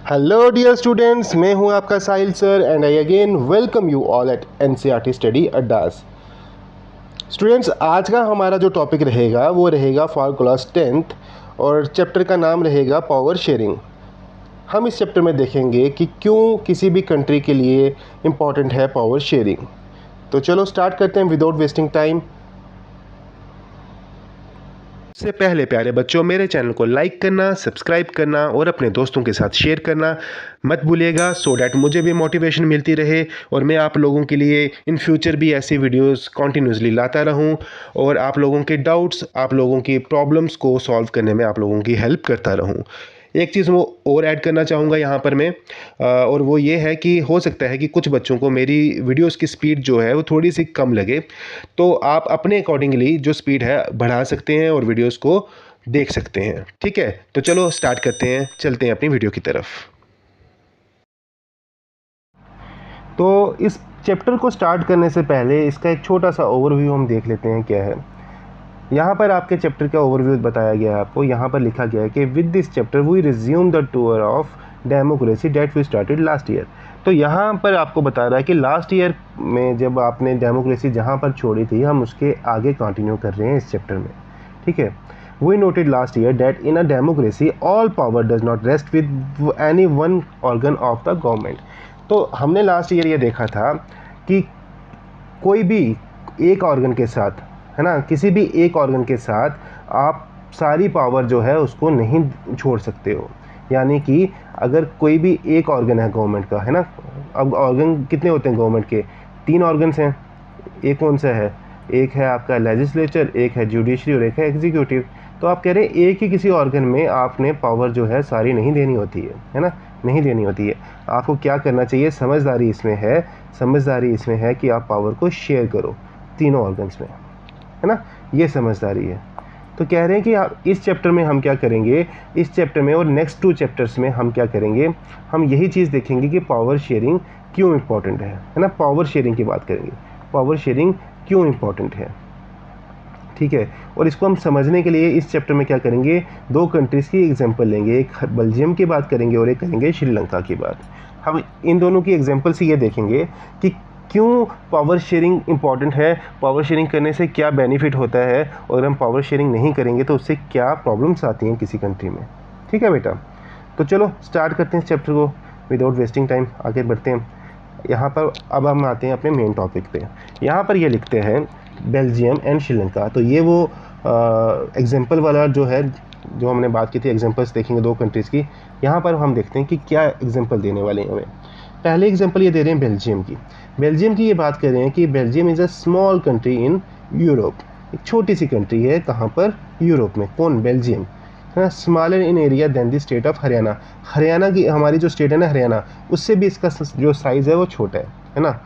Hello dear students, मैं हूं आपका Sahil sir and I again welcome you all at NCERT study Addas. Students, आज का हमारा जो टॉपिक रहेगा वो रहेगा फॉर क्लास 10th और चैप्टर का नाम रहेगा पावर शेयरिंग। हम इस चैप्टर में देखेंगे कि क्यों किसी भी कंट्री के लिए इम्पॉर्टेंट है पावर शेयरिंग। तो चलो स्टार्ट करते हैं विदाउट वेस्टिंग टाइम। इससे पहले प्यारे बच्चों, मेरे चैनल को लाइक करना, सब्सक्राइब करना और अपने दोस्तों के साथ शेयर करना मत भूलिएगा, सो डैट मुझे भी मोटिवेशन मिलती रहे और मैं आप लोगों के लिए इन फ्यूचर भी ऐसी वीडियोस कंटिन्यूसली लाता रहूं और आप लोगों के डाउट्स, आप लोगों की प्रॉब्लम्स को सॉल्व करने में आप लोगों की हेल्प करता रहूं। एक चीज़ वो और ऐड करना चाहूँगा यहाँ पर मैं, और वो ये है कि हो सकता है कि कुछ बच्चों को मेरी वीडियोस की स्पीड जो है वो थोड़ी सी कम लगे, तो आप अपने अकॉर्डिंगली जो स्पीड है बढ़ा सकते हैं और वीडियोस को देख सकते हैं। ठीक है, तो चलो स्टार्ट करते हैं, चलते हैं अपनी वीडियो की तरफ। तो इस चैप्टर को स्टार्ट करने से पहले इसका एक छोटा सा ओवरव्यू हम देख लेते हैं क्या है। यहाँ पर आपके चैप्टर का ओवरव्यू बताया गया है आपको। यहाँ पर लिखा गया है कि with this chapter we resume the tour of democracy that we started last year. तो यहाँ पर आपको बता रहा है कि लास्ट ईयर में जब आपने डेमोक्रेसी जहाँ पर छोड़ी थी, हम उसके आगे कंटिन्यू कर रहे हैं इस चैप्टर में। ठीक है, we noted last year that in a democracy all power does not rest with any one organ of the government. तो हमने लास्ट ईयर ये देखा था कि कोई भी एक ऑर्गन के साथ, है ना, किसी भी एक ऑर्गन के साथ आप सारी पावर जो है उसको नहीं छोड़ सकते हो। यानी कि अगर कोई भी एक ऑर्गन है गवर्नमेंट का, है ना, अब ऑर्गन कितने होते हैं गवर्नमेंट के? 3 ऑर्गन्स हैं। एक कौन सा है? एक है आपका लेजिस्लेचर, एक है जुडिशरी और एक है एग्जीक्यूटिव। तो आप कह रहे हैं एक ही किसी ऑर्गन में आपने पावर जो है सारी नहीं देनी होती है ना, नहीं देनी होती है। आपको क्या करना चाहिए? समझदारी इसमें है, समझदारी इसमें है कि आप पावर को शेयर करो तीनों ऑर्गन्स में, है ना, ये समझदारी है। तो कह रहे हैं कि आप इस चैप्टर में हम क्या करेंगे, इस चैप्टर में और नेक्स्ट 2 चैप्टर्स में हम क्या करेंगे, हम यही चीज़ देखेंगे कि पावर शेयरिंग क्यों इम्पॉर्टेंट है ना। पावर शेयरिंग की बात करेंगे, पावर शेयरिंग क्यों इम्पॉर्टेंट है। ठीक है, और इसको हम समझने के लिए इस चैप्टर में क्या करेंगे, 2 कंट्रीज़ की एग्जांपल लेंगे, एक बेल्जियम की बात करेंगे और एक करेंगे श्रीलंका की बात। हम इन दोनों की एग्जांपल से ये देखेंगे कि क्यों पावर शेयरिंग इम्पॉर्टेंट है, पावर शेयरिंग करने से क्या बेनिफिट होता है, और हम पावर शेयरिंग नहीं करेंगे तो उससे क्या प्रॉब्लम्स आती हैं किसी कंट्री में। ठीक है बेटा, तो चलो स्टार्ट करते हैं इस चैप्टर को विदाउट वेस्टिंग टाइम, आगे बढ़ते हैं। यहाँ पर अब हम आते हैं अपने मेन टॉपिक पे। यहाँ पर ये लिखते हैं बेल्जियम एंड श्रीलंका। तो ये वो एग्जांपल वाला जो है, जो हमने बात की थी, एग्जांपल्स देखेंगे 2 कंट्रीज़ की। यहाँ पर हम देखते हैं कि क्या एग्जांपल देने वाले हैं हमें। पहले एग्जांपल ये दे रहे हैं बेल्जियम की। बेल्जियम की ये बात कर रहे हैं कि Belgium is a small country in Europe. एक छोटी सी कंट्री है, कहाँ पर? यूरोप में। कौन? बेल्जियम, है ना। Smaller in area than the state of Haryana. Haryana की, हमारी जो स्टेट है ना हरियाणा, उससे भी इसका जो साइज़ है वो छोटा है ना।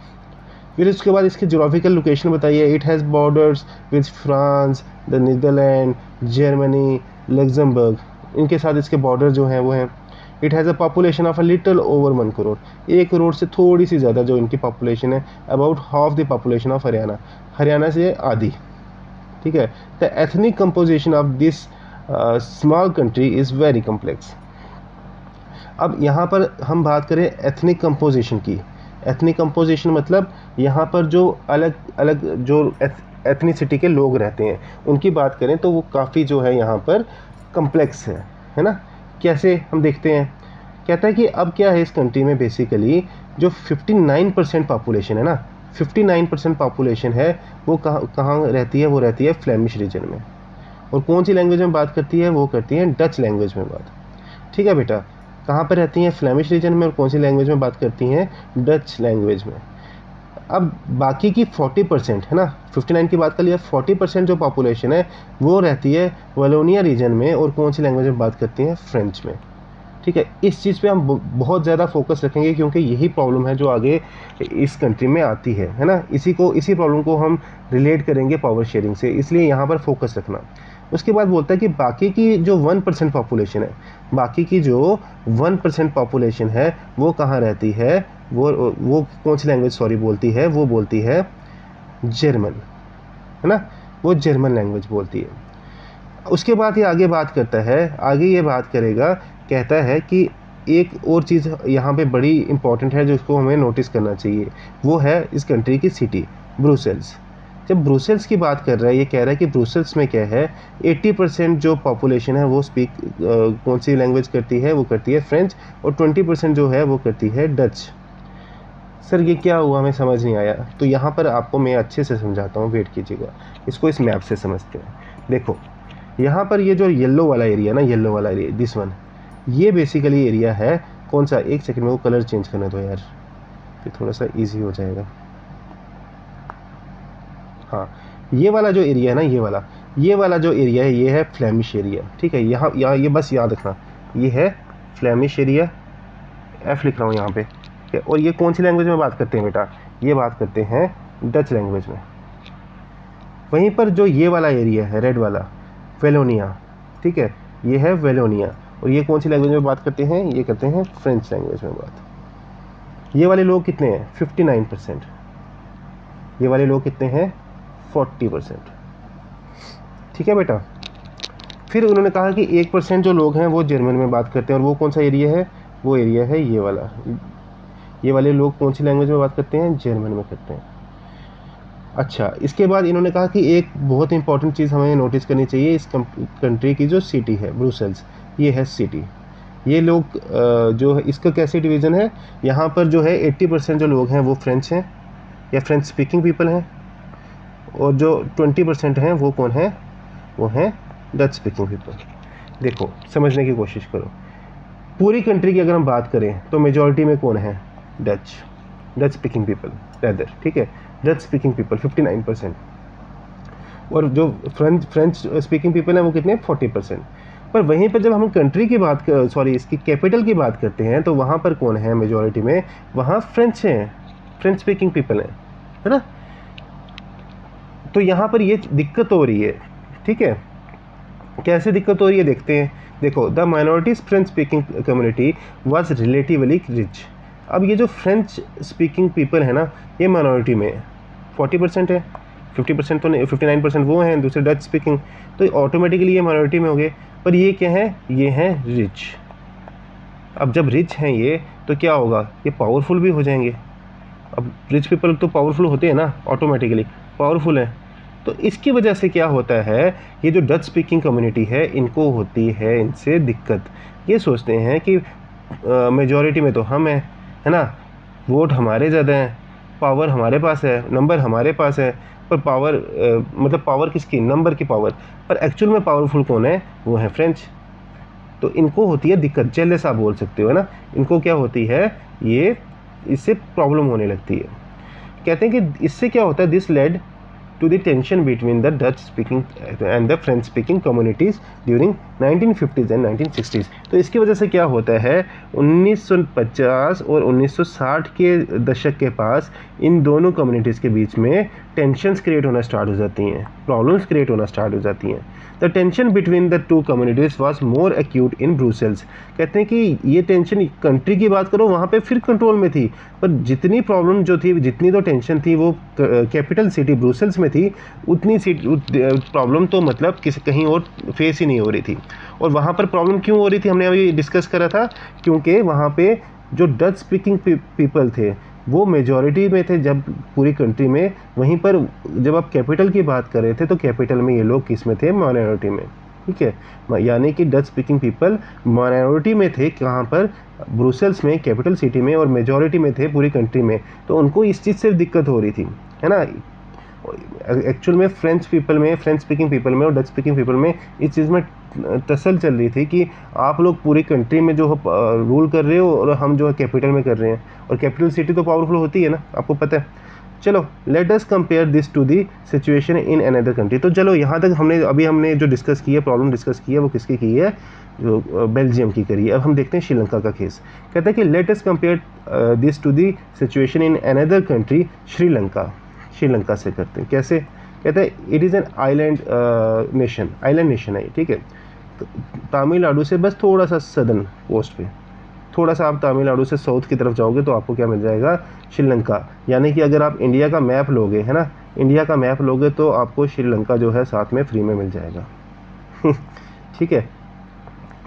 फिर इसके बाद इसकी जोग्राफिकल लोकेशन बताइए। It has borders with France, the Netherlands, Germany, Luxembourg. इनके साथ इसके बॉर्डर जो हैं वो हैं। It has a population of a little over 1 crore. 1 crore से थोड़ी सी ज़्यादा जो इनकी पॉपुलेशन है। About half the population of Haryana, Haryana से आधी। ठीक है। The ethnic composition of this small country is very complex. अब यहाँ पर हम बात करें एथनिक कंपोजिशन की। एथनिक कंपोजिशन मतलब यहाँ पर जो अलग अलग जो एथनिसिटी के लोग रहते हैं उनकी बात करें तो वो काफ़ी जो है यहाँ पर कम्प्लेक्स है ना। कैसे हम देखते हैं, कहता है कि अब क्या है इस कंट्री में बेसिकली जो 59% पॉपुलेशन है ना, 59% पॉपुलेशन है वो कहाँ रहती है? वो रहती है फ्लेमिश रीजन में। और कौन सी लैंग्वेज में बात करती है? वो करती है डच लैंग्वेज में बात। ठीक है बेटा, कहाँ पर रहती हैं? फ्लेमिश रीजन में। और कौन सी लैंग्वेज में बात करती हैं? डच लैंग्वेज में। अब बाकी की 40%, है ना, 59 की बात कर लिया, 40% जो पॉपुलेशन है वो रहती है वलोनिया रीजन में। और कौन सी लैंग्वेज में बात करती हैं? फ्रेंच में। ठीक है, इस चीज़ पे हम बहुत ज़्यादा फोकस रखेंगे क्योंकि यही प्रॉब्लम है जो आगे इस कंट्री में आती है ना। इसी प्रॉब्लम को हम रिलेट करेंगे पावर शेयरिंग से, इसलिए यहाँ पर फोकस रखना। उसके बाद बोलता है कि बाकी की जो 1% पॉपुलेशन है, बाकी की जो 1% पॉपुलेशन है वो कहाँ रहती है? वो कौन सी लैंग्वेज बोलती है? वो बोलती है जर्मन, है ना, वो जर्मन लैंग्वेज बोलती है। उसके बाद ये आगे बात करता है, आगे ये बात करेगा, कहता है कि एक और चीज़ यहाँ पे बड़ी इंपॉर्टेंट है जिसको हमें नोटिस करना चाहिए, वो है इस कंट्री की सिटी ब्रुसेल्स। जब ब्रुसेल्स की बात कर रहा है, ये कह रहा है कि ब्रुसेल्स में क्या है, 80% जो पॉपुलेशन है वो स्पीक कौन सी लैंग्वेज करती है, वो करती है फ्रेंच, और 20% जो है वो करती है डच। सर ये क्या हुआ, हमें समझ नहीं आया। तो यहाँ पर आपको मैं अच्छे से समझाता हूँ, वेट कीजिएगा, इसको इस मैप से समझते हैं। देखो यहाँ पर ये जो येलो वाला एरिया ना, येलो वाला एरिया, दिस वन, ये बेसिकली एरिया है कौन सा, एक सेकंड में वो कलर चेंज करने दो यार, फिर थोड़ा सा इजी हो जाएगा। हाँ, ये वाला जो एरिया है ना, ये वाला जो एरिया है, ये है फ्लेमिश एरिया, ठीक है। यहाँ ये बस याद रखना, ये है फ्लेमिश एरिया, एफ लिख रहा हूँ यहाँ पे, ठीक है। और ये कौन सी लैंग्वेज में बात करते हैं बेटा, ये बात करते हैं डच लैंग्वेज में। वहीं पर जो ये वाला एरिया है रेड वाला, वेलोनिया, ठीक है, ये है वेलोनिया, और ये कौन सी लैंग्वेज में बात करते हैं, ये करते हैं फ्रेंच लैंग्वेज में बात। ये वाले लोग कितने हैं, 59%। ये वाले लोग कितने हैं, 40%, ठीक है बेटा। फिर उन्होंने कहा कि 1% जो लोग हैं वो जर्मन में बात करते हैं, और वो कौन सा एरिया है, वो एरिया है ये वाला। ये वाले लोग कौन सी लैंग्वेज में बात करते हैं, जर्मन में करते हैं। अच्छा, इसके बाद इन्होंने कहा कि एक बहुत इंपॉर्टेंट चीज़ हमें नोटिस करनी चाहिए, इस कंट्री की जो सिटी है ब्रुसेल्स, ये है सिटी। ये लोग जो है, इसका कैसे डिवीज़न है, यहाँ पर जो है 80% जो लोग हैं वो फ्रेंच हैं या फ्रेंच स्पीकिंग पीपल हैं, और जो 20% हैं वो कौन है, वो हैं डच स्पीकिंग पीपल। देखो समझने की कोशिश करो, पूरी कंट्री की अगर हम बात करें तो मेजॉरिटी में कौन है, डच स्पीकिंग पीपल रैदर, ठीक है, डच स्पीकिंग पीपल 59%, और जो फ्रेंच स्पीकिंग पीपल हैं वो कितने, 40%। पर वहीं पर जब हम कंट्री की बात सॉरी इसकी कैपिटल की बात करते हैं तो वहाँ पर कौन है मेजॉरिटी में, वहाँ फ्रेंच हैं, फ्रेंच स्पीकिंग पीपल हैं, है ना। तो यहाँ पर ये दिक्कत हो रही है, ठीक है। कैसे दिक्कत हो रही है देखते हैं। देखो, the minorities French speaking community was relatively rich. अब ये जो फ्रेंच स्पीकिंग पीपल है ना, ये माइनॉरिटी में 40% है, 50% तो नहीं, 59% वो हैं दूसरे डच स्पीकिंग, तो ऑटोमेटिकली ये माइनॉरिटी में हो गए। पर ये क्या है, ये हैं रिच। अब जब रिच हैं ये, तो क्या होगा, ये पावरफुल भी हो जाएंगे। अब रिच पीपल तो पावरफुल होते हैं ना, ऑटोमेटिकली पावरफुल है। तो इसकी वजह से क्या होता है, ये जो डच स्पीकिंग कम्युनिटी है इनको होती है इनसे दिक्कत। ये सोचते हैं कि मेजॉरिटी में तो हम हैं, है ना, वोट हमारे ज़्यादा हैं, पावर हमारे पास है, नंबर हमारे पास है, पर पावर मतलब पावर किसकी, नंबर की पावर। पर एक्चुअल में पावरफुल कौन है, वो है फ्रेंच। तो इनको होती है दिक्कत, जेलस आप बोल सकते हो, है ना। इनको क्या होती है, ये इससे प्रॉब्लम होने लगती है। कहते हैं कि इससे क्या होता है, this led to the tension between the Dutch speaking and the French speaking communities during 1950s and 1960s। तो इसकी वजह से क्या होता है, 1950 और 1960 के दशक के पास इन दोनों कम्युनिटीज़ के बीच में टेंशन्स क्रिएट होना स्टार्ट हो जाती हैं, प्रॉब्लम्स क्रिएट होना स्टार्ट हो जाती हैं। The tension between the to communities was more acute in Brussels. कहते हैं कि ये टेंशन, कंट्री की बात करो वहाँ पे फिर कंट्रोल में थी, पर जितनी प्रॉब्लम जो थी, जितनी तो टेंशन थी वो कैपिटल सिटी ब्रुसेल्स में थी, उतनी प्रॉब्लम तो मतलब कहीं और फेस ही नहीं हो रही थी। और वहाँ पर प्रॉब्लम क्यों हो रही थी, हमने अभी डिस्कस करा था, क्योंकि वहाँ पे जो डच स्पीकिंग पीपल थे वो मेजॉरिटी में थे जब पूरी कंट्री में। वहीं पर जब आप कैपिटल की बात कर रहे थे तो कैपिटल में ये लोग किस में थे, माइनॉरिटी में, ठीक है। यानी कि डच स्पीकिंग पीपल माइनॉरिटी में थे, कहाँ पर, ब्रुसेल्स में, कैपिटल सिटी में, और मेजॉरिटी में थे पूरी कंट्री में। तो उनको इस चीज़ से दिक्कत हो रही थी, है ना। एक्चुअल में फ्रेंच पीपल में, फ्रेंच स्पीकिंग पीपल में और डच स्पीकिंग पीपल में इस चीज़ में तसल चल रही थी कि आप लोग पूरी कंट्री में जो रूल कर रहे हो और हम जो है कैपिटल में कर रहे हैं, और कैपिटल सिटी तो पावरफुल होती है ना, आपको पता है। चलो let us compare this to the situation in another country. तो चलो यहाँ तक हमने जो डिस्कस की है, प्रॉब्लम डिस्कस की है, वो किसकी की है, जो बेल्जियम की करी है। अब हम देखते हैं श्रीलंका का केस। कहता है कि let us compare this to the situation in another country, Sri Lanka से करते हैं। कैसे, कहते हैं it is an island nation है, ठीक है। तमिलनाडु से बस थोड़ा सा सदर्न कोस्ट पे, थोड़ा सा आप तमिलनाडु से साउथ की तरफ जाओगे तो आपको क्या मिल जाएगा, श्रीलंका। यानी कि अगर आप इंडिया का मैप लोगे, है ना, इंडिया का मैप लोगे तो आपको श्रीलंका जो है साथ में फ्री में मिल जाएगा। ठीक है,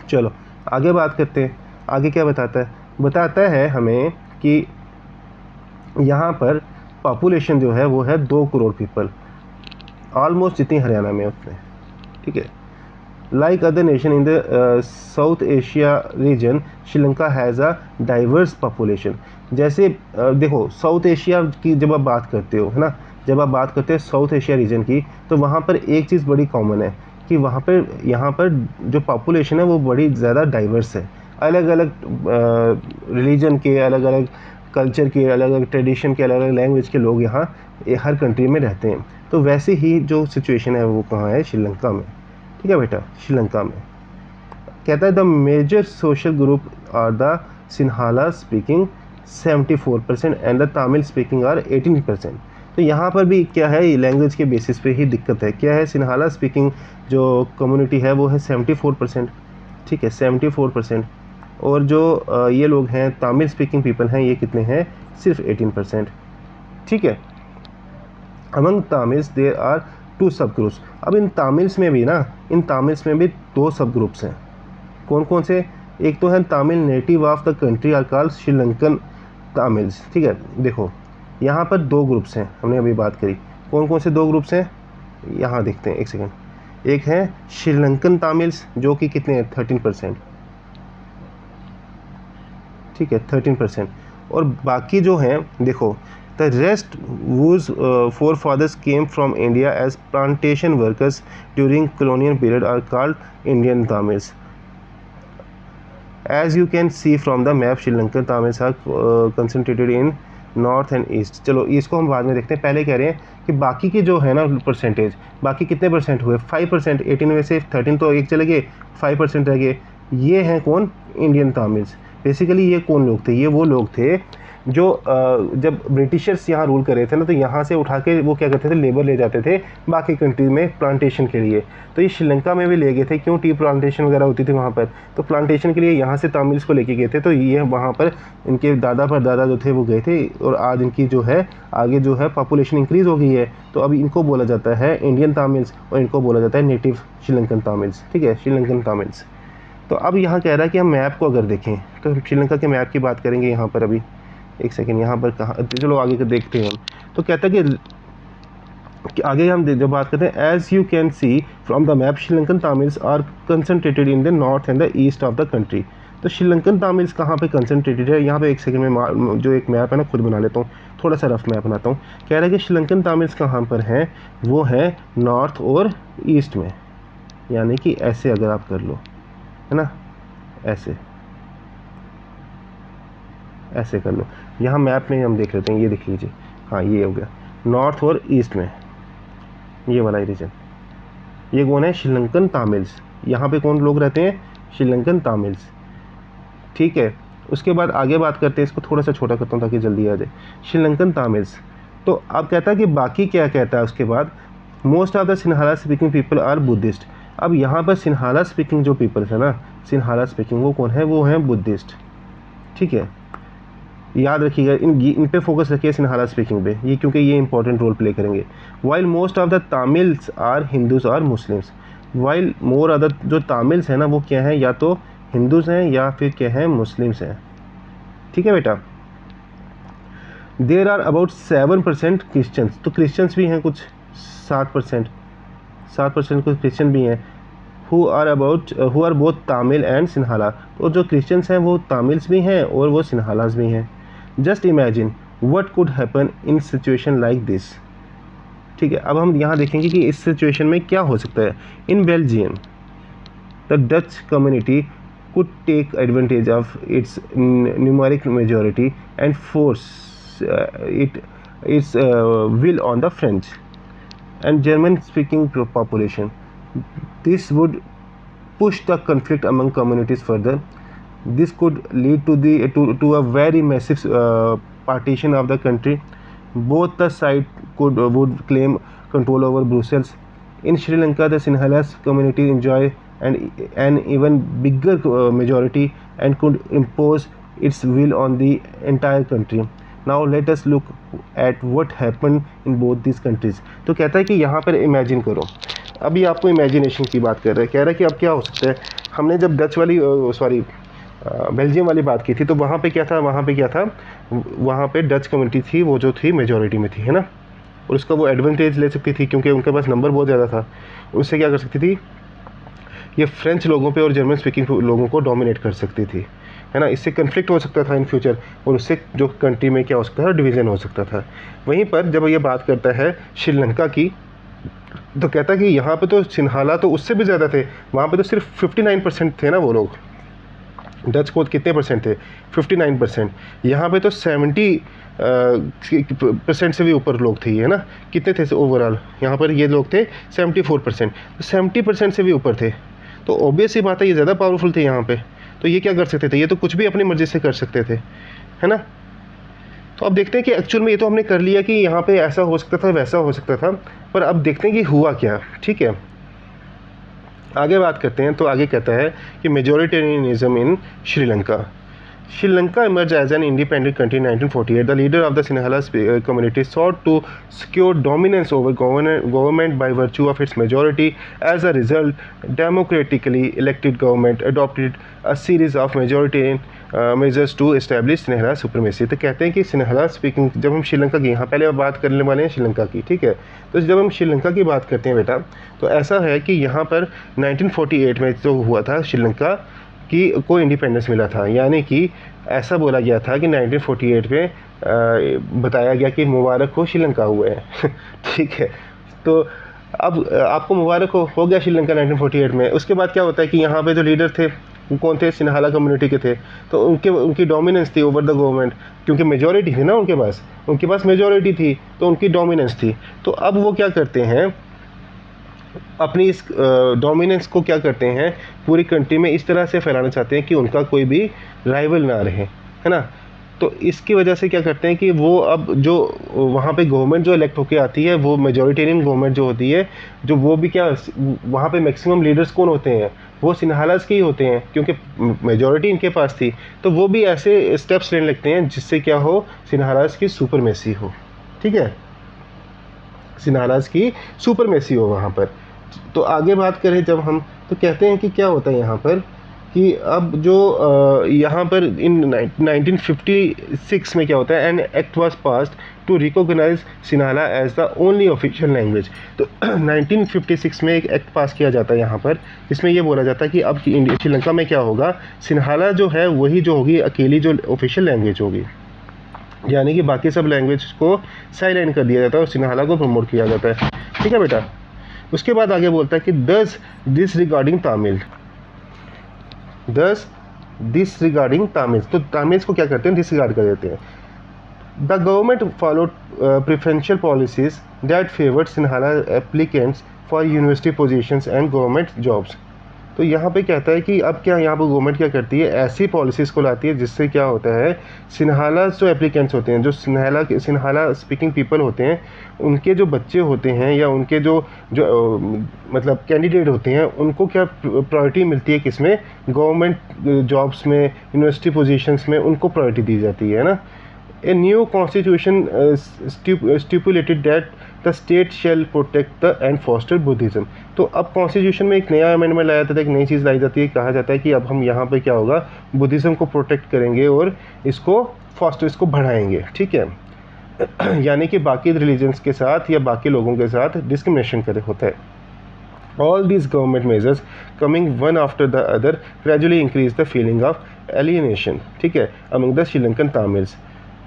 चलो आगे बात करते हैं। आगे क्या बताता है? बताता है हमें कि यहाँ पर पॉपुलेशन जो है वो है 2 करोड़ पीपल, ऑलमोस्ट जितनी हरियाणा में उतने, ठीक है। Like other nation in the south Asia region, Sri Lanka has a diverse population. जैसे देखो साउथ एशिया की जब आप बात करते हो, है ना, जब आप बात करते हो साउथ एशिया रीजन की, तो वहाँ पर एक चीज़ बड़ी कॉमन है कि वहाँ पर यहाँ पर जो पॉपुलेशन है वो बड़ी ज़्यादा डाइवर्स है, अलग अलग रिलीजन के, अलग अलग कल्चर के, अलग अलग ट्रेडिशन के, अलग अलग लैंग्वेज के लोग यहाँ हर कंट्री में रहते हैं। तो वैसे ही जो सिचुएशन है वो कहाँ है? श्रीलंका में, ठीक है बेटा, श्रीलंका में। कहता है the major social group are the Sinhala speaking 74% and the Tamil speaking are 18%। तो यहाँ पर भी क्या है, लैंग्वेज के बेसिस पे ही दिक्कत है। क्या है? सिन्हाला स्पीकिंग जो कम्युनिटी है वो है 74%, ठीक है, 74%। और जो ये लोग हैं तमिल स्पीकिंग पीपल हैं, ये कितने हैं? सिर्फ 18%, ठीक है। अमंग तमिल्स देयर आर 2 सब ग्रुप्स। अब इन तमिल्स में भी ना, इन तमिल्स में भी 2 सब ग्रुप्स हैं। कौन कौन से? एक तो है Tamil native of the country are called Sri Lankan Tamils, ठीक है। देखो यहाँ पर 2 ग्रुप्स हैं, हमने अभी बात करी। कौन कौन से 2 ग्रुप्स हैं? यहाँ देखते हैं, एक सेकेंड। एक है श्रीलंकन तमिल्स जो कि कितने हैं? 13%, ठीक है, 13%। और बाकी जो हैं, देखो the rest whose forefathers came from India as plantation workers during colonial period are called Indian Tamils. As you can see from the map, Sri Lankan Tamils are concentrated in north and east. चलो इसको हम बाद में देखते हैं, पहले कह रहे हैं कि बाकी के जो है ना परसेंटेज, बाकी कितने परसेंट हुए? 5%। 18 में से 13 तो एक चले गए, 5% रह गए। ये हैं कौन? Indian Tamils. बेसिकली ये कौन लोग थे? ये वो लोग थे जो जब ब्रिटिशर्स यहाँ रूल कर रहे थे ना, तो यहाँ से उठा के वो क्या करते थे? लेबर ले जाते थे बाकी कंट्री में प्लांटेशन के लिए। तो ये श्रीलंका में भी ले गए थे, क्यों? टी प्लांटेशन वगैरह होती थी वहाँ पर, तो प्लांटेशन के लिए यहाँ से तमिल्स को लेके गए थे। तो ये वहाँ पर इनके दादा परदादा जो थे वो गए थे, और आज इनकी जो है आगे जो है पॉपुलेशन इंक्रीज़ हो गई है। तो अभी इनको बोला जाता है इंडियन तमिल्स, और इनको बोला जाता है नेटिव श्रीलंकन तमिल्स, ठीक है, श्रीलंकन तमिल्स। तो अब यहाँ कह रहा है कि हम मैप को अगर देखें तो श्रीलंका के मैप की बात करेंगे यहाँ पर। अभी एक सेकेंड, यहाँ पर कहाँ, चलो आगे का देखते हैं हम। तो कहता है कि आगे हम जब बात करते हैं, as you can see from the map Sri Lankan Tamils are concentrated in the north and the east of the country. तो श्रीलंकन तमिल्स कहाँ पे कंसनट्रेटेड है? यहाँ पे एक सेकंड में जो एक मैप है ना खुद बना लेता हूँ, थोड़ा सा रफ मैप बनाता हूँ। कह रहा है कि श्रीलंकन तमिल्स कहाँ पर हैं? वो है नॉर्थ और ईस्ट में, यानी कि ऐसे अगर आप कर लो, है ना, ऐसे कर लो। यहाँ मैप में हम देख लेते हैं, ये देख लीजिए, हाँ ये हो गया नॉर्थ और ईस्ट में, ये वाला रीजन। ये कौन है? श्रीलंकन तमिल्स। यहाँ पे कौन लोग रहते हैं? श्रीलंकन तमिल्स, ठीक है। उसके बाद आगे बात करते हैं, इसको थोड़ा सा छोटा करता हूँ ताकि जल्दी आ जाए। श्रीलंकन तमिल्स। तो अब कहता है कि बाकी क्या कहता है उसके बाद, most of the Sinhala speaking people are Buddhist. अब यहाँ पर सिन्हाला स्पीकिंग जो पीपल्स है ना, सिन्हाला स्पीकिंग, वो कौन है? वो हैं बुद्धिस्ट, ठीक है। याद रखिएगा, इन पे फोकस रखिए, सिन्हाला स्पीकिंग पे, ये क्योंकि ये इंपॉर्टेंट रोल प्ले करेंगे। While most of the Tamils are Hindus और मुस्लिम्स। वाइल मोर अदर जो तमिल्स हैं ना वो क्या है? या तो हिंदूज हैं या फिर क्या है? मुस्लिम्स हैं, ठीक है बेटा। There are about 7% Christians. तो क्रिश्चियंस भी हैं कुछ 7%, 7% कुछ क्रिश्चियन भी हैं। Who are both Tamil and Sinhala. तो जो क्रिश्चियंस हैं वो तमिल्स भी हैं और वो सिन्हालास भी हैं। Just imagine what could happen in situation like this, ठीक है। अब हम यहाँ देखेंगे कि इस सिचुएशन में क्या हो सकता है। In Belgium the Dutch community could take advantage of its numeric majority and force its will on the French and German-speaking population. This would push the conflict among communities further. This could lead to a very massive partition of the country. Both the sides would claim control over Brussels. In Sri Lanka, the Sinhalas community enjoy an even bigger majority and could impose its will on the entire country. Now let us look at what happened in both these countries. तो कहता है कि यहाँ पर imagine करो, अभी आपको imagination की बात कर रहा है, कह रहा है कि अब क्या हो सकता है। हमने जब डच वाली बेल्जियम वाली बात की थी, तो वहाँ पे क्या था, वहाँ पे डच कम्युनिटी थी, वो जो थी मेजॉरिटी में थी, है ना। और उसका वो एडवांटेज ले सकती थी क्योंकि उनके पास नंबर बहुत ज़्यादा था। उससे क्या कर सकती थी, ये फ्रेंच लोगों पे और जर्मन स्पीकिंग लोगों को डोमिनेट कर सकती थी, है ना। इससे कन्फ्लिक्ट हो सकता था इन फ्यूचर, और उससे जो कंट्री में क्या हो सकता था, डिवीज़न हो सकता था। वहीं पर जब ये बात करता है श्रीलंका की, तो कहता है कि यहाँ पे तो सिन्हाला तो उससे भी ज़्यादा थे, वहाँ पे तो सिर्फ 59% थे ना वो लोग। डच को कितने परसेंट थे, 59%। यहाँ पे तो 70% से भी ऊपर लोग थे, है ना। कितने थे ओवरऑल, यहाँ पर ये लोग थे 74%, तो 70% से भी ऊपर थे। तो ऑब्वियस ही बात है, ये ज़्यादा पावरफुल थे यहाँ पे। तो ये क्या कर सकते थे, ये तो कुछ भी अपनी मर्ज़ी से कर सकते थे, है ना। तो अब देखते हैं कि एक्चुअल में ये तो हमने कर लिया कि यहाँ पे ऐसा हो सकता था, वैसा हो सकता था, पर अब देखते हैं कि हुआ क्या। ठीक है, आगे बात करते हैं। तो आगे कहता है कि majoritarianism in Sri Lanka. Sri emerged as an independent country in 1948. The leader of the Sinhala community sought to secure dominance over government by virtue of its majority. As a result, democratically elected government adopted a series of majoritarian measures to establish Sinhala supremacy. तो कहते हैं कि Sinhala speaking, जब हम श्रीलंका की, यहाँ पहले बात करने वाले हैं श्रीलंका की, ठीक है। तो जब हम श्रीलंका की बात करते हैं बेटा, तो ऐसा है कि यहाँ पर 1948 में जो हुआ था, श्रीलंका को इंडिपेंडेंस मिला था। यानी कि ऐसा बोला गया था कि 1948 में बताया गया कि मुबारक हो श्रीलंका हुए हैं ठीक है। तो अब आपको मुबारक हो गया श्रीलंका 1948 में। उसके बाद क्या होता है कि यहाँ पे जो लीडर थे वो कौन थे, सिन्हाला कम्युनिटी के थे। तो उनकी डोमिनेंस थी ओवर द गवर्नमेंट, क्योंकि मेजॉरिटी थी ना उनके पास मेजॉरिटी थी, तो उनकी डोमिनेंस थी। तो अब वो क्या करते हैं, अपनी इस डोमिनेंस को क्या करते हैं, पूरी कंट्री में इस तरह से फैलाना चाहते हैं कि उनका कोई भी राइवल ना रहे, है ना। तो इसकी वजह से क्या करते हैं कि वो अब जो वहाँ पे गवर्नमेंट जो इलेक्ट होके आती है, वो मेजॉरिटेरियन गवर्नमेंट जो होती है, जो वो भी क्या, वहाँ पे मैक्सिमम लीडर्स कौन होते हैं, वो सिन्हालास के ही होते हैं, क्योंकि मेजॉरिटी इनके पास थी। तो वो भी ऐसे स्टेप्स लेने लगते हैं जिससे क्या हो, सिन्हालास की सुपरमेसी हो, ठीक है, सिन्हालास की सुपरमेसी हो वहाँ पर। तो आगे बात करें जब हम, तो कहते हैं कि क्या होता है यहाँ पर कि अब जो यहाँ पर इन 1956 में क्या होता है, an act was passed to recognise Sinhala as the only official language. तो 1956 में एक एक्ट पास किया जाता है यहाँ पर, जिसमें ये बोला जाता है कि अब श्रीलंका में क्या होगा, सिन्हाला जो है वही जो होगी अकेली जो ऑफिशियल लैंग्वेज होगी। यानी कि बाकी सब लैंग्वेज को साइलेंट कर दिया जाता है और सिन्हाला को प्रमोट किया जाता है, ठीक है बेटा। उसके बाद आगे बोलता है कि दस दिस रिगार्डिंग तामिल्स, तो तामिल्स को क्या करते हैं, डिसरिगार्ड कर देते हैं। The government followed preferential policies that favoured Sinhala applicants for university positions and government jobs. तो यहाँ पे कहता है कि अब क्या यहाँ पर गवर्नमेंट क्या करती है, ऐसी पॉलिसीज़ को लाती है जिससे क्या होता है, सिन्हाला जो एप्लीकेंट्स होते हैं, जो सिन्हाला स्पीकिंग पीपल होते हैं, उनके जो बच्चे होते हैं या उनके जो मतलब कैंडिडेट होते हैं, उनको क्या प्रायोरिटी मिलती है, किसमें, गवर्नमेंट जॉब्स में, यूनिवर्सिटी पोजीशंस में उनको प्रायोरिटी दी जाती है ना। A new constitution stipulated that the state shell protect the end foster Buddhism. तो अब कॉन्स्टिट्यूशन में एक नया अमेंडमेंट लाया जाता है, एक नई चीज़ लाई जाती है, कहा जाता है कि अब हम यहाँ पे क्या होगा, बुद्धिज़्म को प्रोटेक्ट करेंगे और इसको बढ़ाएंगे, ठीक है। यानी कि बाकी रिलीजन्स के साथ या बाकी लोगों के साथ डिस्क्रिमिनेशन करे होता है। All these government measures coming one after the other gradually increased the feeling of alienation, ठीक है, among the Sri Lankan Tamils.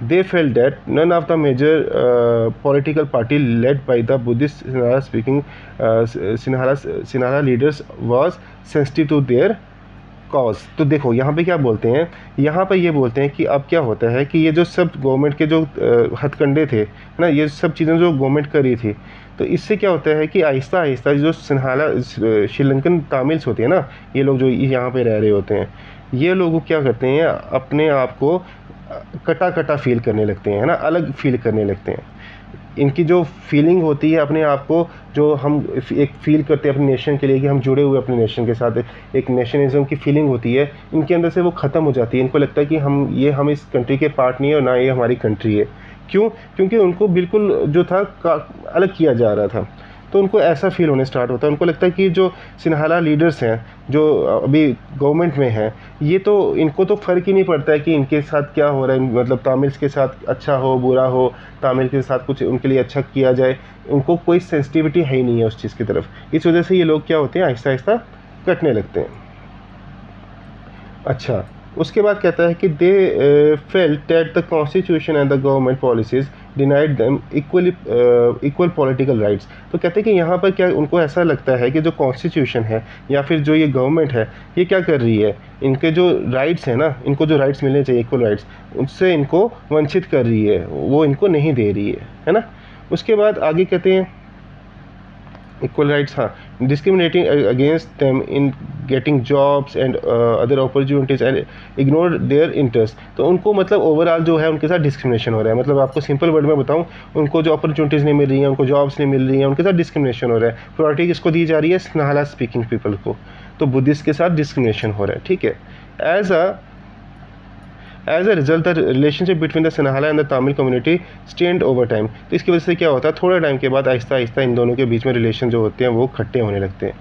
They felt that none of the major political party led by the Buddhist Sinhala-speaking Sinhala leaders was sensitive to their cause. तो देखो यहाँ पे क्या बोलते हैं, यहाँ पे ये बोलते हैं कि अब क्या होता है कि ये जो सब गवर्नमेंट के जो हथकंडे थे ना, ये सब चीज़ें जो गवर्नमेंट कर रही थी, तो इससे क्या होता है कि आहिस्ता आहिस्ता जो सिन्हाला श्रीलंकन तामिल्स होते हैं ना, ये लोग जो यहाँ पे रह रहे होते हैं, ये लोग क्या करते हैं, अपने आप को कटा फील करने लगते हैं, है ना, अलग फील करने लगते हैं। इनकी जो फीलिंग होती है अपने आप को, जो हम एक फील करते हैं अपने नेशन के लिए कि हम जुड़े हुए अपने नेशन के साथ, एक नेशनलिज्म की फीलिंग होती है इनके अंदर से, वो ख़त्म हो जाती है। इनको लगता है कि हम इस कंट्री के पार्ट नहीं है और ना ये हमारी कंट्री है। क्यों? क्योंकि उनको बिल्कुल जो था अलग किया जा रहा था। तो उनको ऐसा फील होने स्टार्ट होता है, उनको लगता है कि जो सिन्हाला लीडर्स हैं जो अभी गवर्नमेंट में हैं, ये तो इनको तो फ़र्क ही नहीं पड़ता है कि इनके साथ क्या हो रहा है, मतलब तामिल्स के साथ अच्छा हो बुरा हो, तामिल के साथ कुछ उनके लिए अच्छा किया जाए, उनको कोई सेंसिटिविटी है ही नहीं है उस चीज़ की तरफ। इस वजह से ये लोग क्या होते हैं, आहिस्ता आहिस्ता कटने लगते हैं। अच्छा, उसके बाद कहता है कि they felt that the constitution and the government policies denied them equal political rights. तो कहते हैं कि यहाँ पर क्या उनको ऐसा लगता है कि जो कॉन्स्टिट्यूशन है या फिर जो ये गवर्नमेंट है, ये क्या कर रही है, इनके जो राइट्स हैं ना, इनको जो राइट्स मिलने चाहिए इक्वल राइट्स, उससे इनको वंचित कर रही है, वो इनको नहीं दे रही है ना। उसके बाद आगे कहते हैं इक्वल राइट्स, हाँ, discriminating against them in getting jobs and other opportunities and ignore their interest. तो उनको मतलब ओवरऑल जो है उनके साथ डिस्क्रिमिनेशन हो रहा है। मतलब आपको सिंपल वर्ड में बताऊं, उनको जो अपॉर्चुनिटीज़ नहीं मिल रही हैं, उनको जॉब्स नहीं मिल रही हैं, उनके साथ डिस्क्रिमिनेशन हो रहा है। प्रायोरिटी किसको दी जा रही है, स्नाहला स्पीकिंग पीपल को, तो बुद्धिस्ट के साथ डिस्क्रिमिनेशन हो रहा है, ठीक है। As a result the relationship between the Sinhala and the Tamil community strained over time. तो इसकी वजह से क्या होता है, थोड़े टाइम के बाद आहिस्ता आहिस्ता इन दोनों के बीच में रिलेशन जो होते हैं वो खट्टे होने लगते हैं।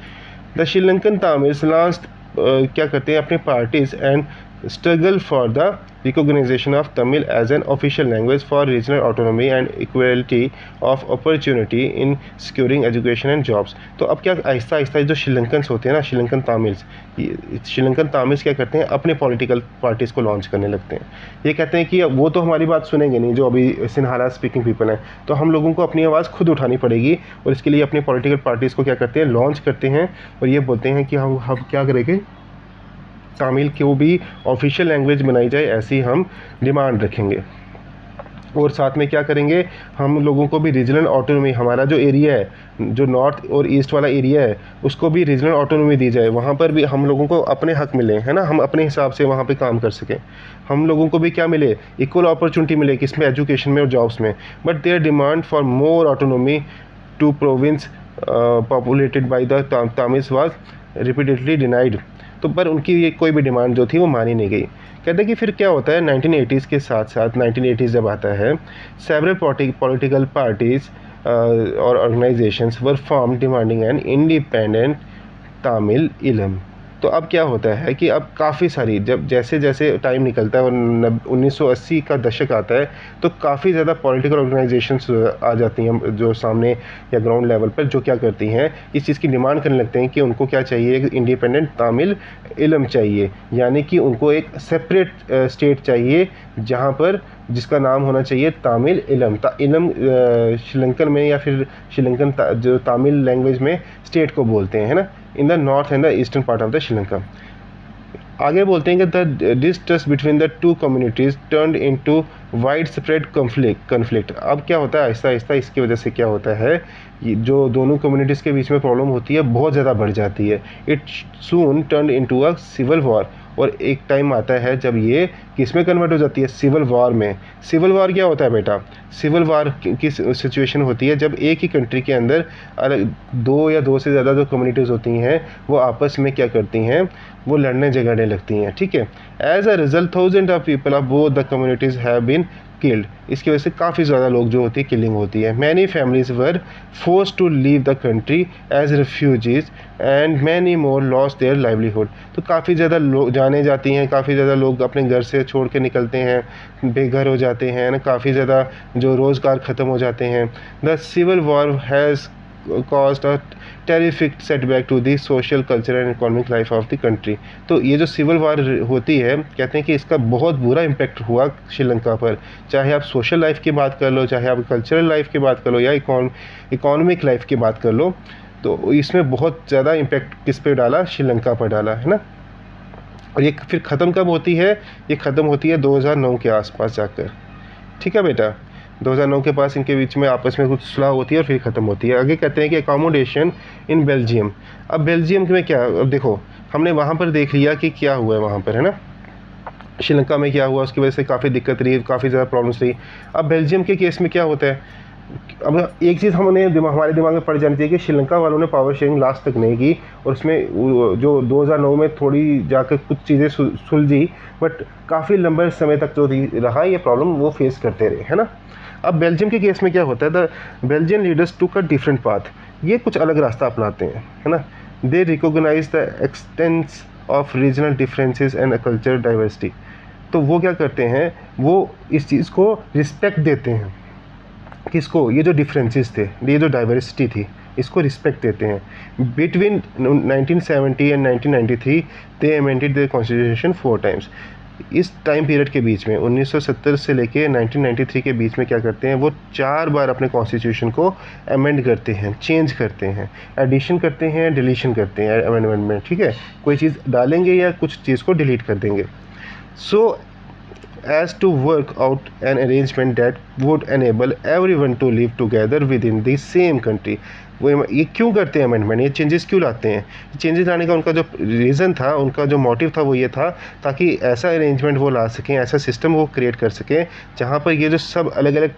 द श्रीलंकन तमिल्स लास्ट क्या करते हैं, अपने parties and struggle for the recognition of Tamil as an official language for regional autonomy and equality of opportunity in securing education and jobs. तो अब क्या आहिस्ता आहिस्ता जो श्रीलंकन्स होते हैं ना, श्रीलंकन तामिल्स क्या करते हैं, अपने पॉलिटिकल पार्टीज़ को लॉन्च करने लगते हैं। ये कहते हैं कि वो तो हमारी बात सुनेंगे नहीं, जो अभी सिन्हाला स्पीकिंग पीपल हैं, तो हम लोगों को अपनी आवाज़ खुद उठानी पड़ेगी, और इसके लिए अपने पॉलिटिकल पार्टीज़ को क्या करते हैं, लॉन्च करते हैं, और ये बोलते हैं कि हम क्या करेंगे, तमिल को भी ऑफिशियल लैंग्वेज बनाई जाए, ऐसी हम डिमांड रखेंगे। और साथ में क्या करेंगे, हम लोगों को भी रीजनल ऑटोनॉमी, हमारा जो एरिया है, जो नॉर्थ और ईस्ट वाला एरिया है, उसको भी रीजनल ऑटोनॉमी दी जाए, वहाँ पर भी हम लोगों को अपने हक मिले, है ना, हम अपने हिसाब से वहाँ पे काम कर सकें, हम लोगों को भी क्या मिले, इक्वल अपॉर्चुनिटी मिले, किसमें, एजुकेशन में और जॉब्स में। But their demand for more autonomy to province populated by the Tamils was repeatedly denied. तो पर उनकी ये कोई भी डिमांड जो थी वो मानी नहीं गई। कहते हैं कि फिर क्या होता है, 1980s के साथ साथ 1980s जब आता है, सेवरल पॉलिटिकल पार्टीज़ और organisations were form demanding an independent Tamil इलम। तो अब क्या होता है कि अब काफ़ी सारी, जब जैसे जैसे टाइम निकलता है और 1980 का दशक आता है, तो काफ़ी ज़्यादा पॉलिटिकल ऑर्गेनाइजेशंस आ जाती हैं जो सामने या ग्राउंड लेवल पर, जो क्या करती हैं, इस चीज़ की डिमांड करने लगते हैं कि उनको क्या चाहिए, इंडिपेंडेंट तमिल इलम चाहिए, यानी कि उनको एक सेपरेट स्टेट चाहिए, जहाँ पर जिसका नाम होना चाहिए तमिल इलम। इलम श्रीलंकन में या फिर श्रीलंकन जो तमिल लैंग्वेज में स्टेट को बोलते हैं, है ना, इन the north and the eastern part of the Sri Lanka. आगे बोलते हैं कि the distrust between the to communities turned into wide spread conflict. अब क्या होता है, आहिस्ता आहिस्ता इसकी वजह से क्या होता है, जो दोनों कम्युनिटीज़ के बीच में प्रॉब्लम होती है बहुत ज़्यादा बढ़ जाती है। It soon turn into a civil war, और एक टाइम आता है जब ये किस में कन्वर्ट हो जाती है, सिविल वॉर में। सिविल वॉर क्या होता है बेटा, सिविल वॉर की सिचुएशन होती है जब एक ही कंट्री के अंदर अलग दो या दो से ज़्यादा जो कम्युनिटीज़ होती हैं वो आपस में क्या करती हैं, वो लड़ने झगड़ने लगती हैं, ठीक है। As a result thousand of people of both the communities have been killed. इसकी वजह से काफ़ी ज़्यादा लोग जो होती है किलिंग होती है। Many families were force to leave the country as refugees and many more lost their livelihood. तो काफ़ी ज़्यादा लोग जाने जाती हैं, काफ़ी ज़्यादा लोग अपने घर से छोड़ के निकलते हैं, बेघर हो जाते हैं ना, काफ़ी ज़्यादा जो रोज़गार ख़त्म हो जाते हैं। The civil war has caused a terrific setback to the social, cultural and economic life of the country। तो ये जो सिविल वार होती है, कहते हैं कि इसका बहुत बुरा इम्पैक्ट हुआ श्रीलंका पर, चाहे आप सोशल लाइफ की बात कर लो, चाहे आप कल्चरल लाइफ की बात कर लो, या इकोनॉमिक लाइफ की बात कर लो, तो इसमें बहुत ज़्यादा इम्पैक्ट किस पे डाला, श्रीलंका पर डाला, है ना। और ये फिर ख़त्म कब होती है, ये ख़त्म होती है 2009 के आसपास जाकर, ठीक है बेटा। 2009 के पास इनके बीच में आपस में कुछ सुलह होती है और फिर ख़त्म होती है। आगे कहते हैं कि अकोमोडेशन इन बेल्जियम। अब बेल्जियम में क्या, अब देखो हमने वहाँ पर देख लिया कि क्या हुआ है वहाँ पर, है ना, श्रीलंका में क्या हुआ, उसकी वजह से काफ़ी दिक्कत रही, काफ़ी ज़्यादा प्रॉब्लम्स रही। अब बेल्जियम के केस में क्या होता है, अब एक चीज़ हमारे दिमाग में पड़ जानी चाहिए कि श्रीलंका वालों ने पावर शेयरिंग लास्ट तक नहीं की, और उसमें जो 2009 में थोड़ी जाकर कुछ चीज़ें सुलझी, बट काफ़ी लंबे समय तक जो रहा ये प्रॉब्लम वो फेस करते रहे, है ना। अब बेल्जियम के केस में क्या होता है, the Belgian leaders took a different path. ये कुछ अलग रास्ता अपनाते हैं, है ना। They recognise the existence of regional differences and culture diversity. तो वो क्या करते हैं, वो इस चीज़ को रिस्पेक्ट देते हैं। किसको? ये जो डिफरेंसेस थे, ये जो डाइवर्सिटी थी, इसको रिस्पेक्ट देते हैं। Between 1970 and 1993 they amended the constitution 4 times. इस टाइम पीरियड के बीच में 1970 से लेके 1993 के बीच में क्या करते हैं, वो 4 बार अपने कॉन्स्टिट्यूशन को अमेंड करते हैं, चेंज करते हैं, एडिशन करते हैं, डिलीशन करते हैं अमेंडमेंट में, ठीक है। कोई चीज़ डालेंगे या कुछ चीज़ को डिलीट कर देंगे। सो as to work out an arrangement that would enable everyone to live together within the same country। वो ये क्यों करते हैं अमेंडमेंट, ये चेंजेस क्यों लाते हैं? चेंजेस लाने का उनका जो रीज़न था, उनका जो मोटिव था, वो ये था ताकि ऐसा अरेंजमेंट वो ला सकें, ऐसा सिस्टम वो क्रिएट कर सकें जहाँ पर ये जो सब अलग अलग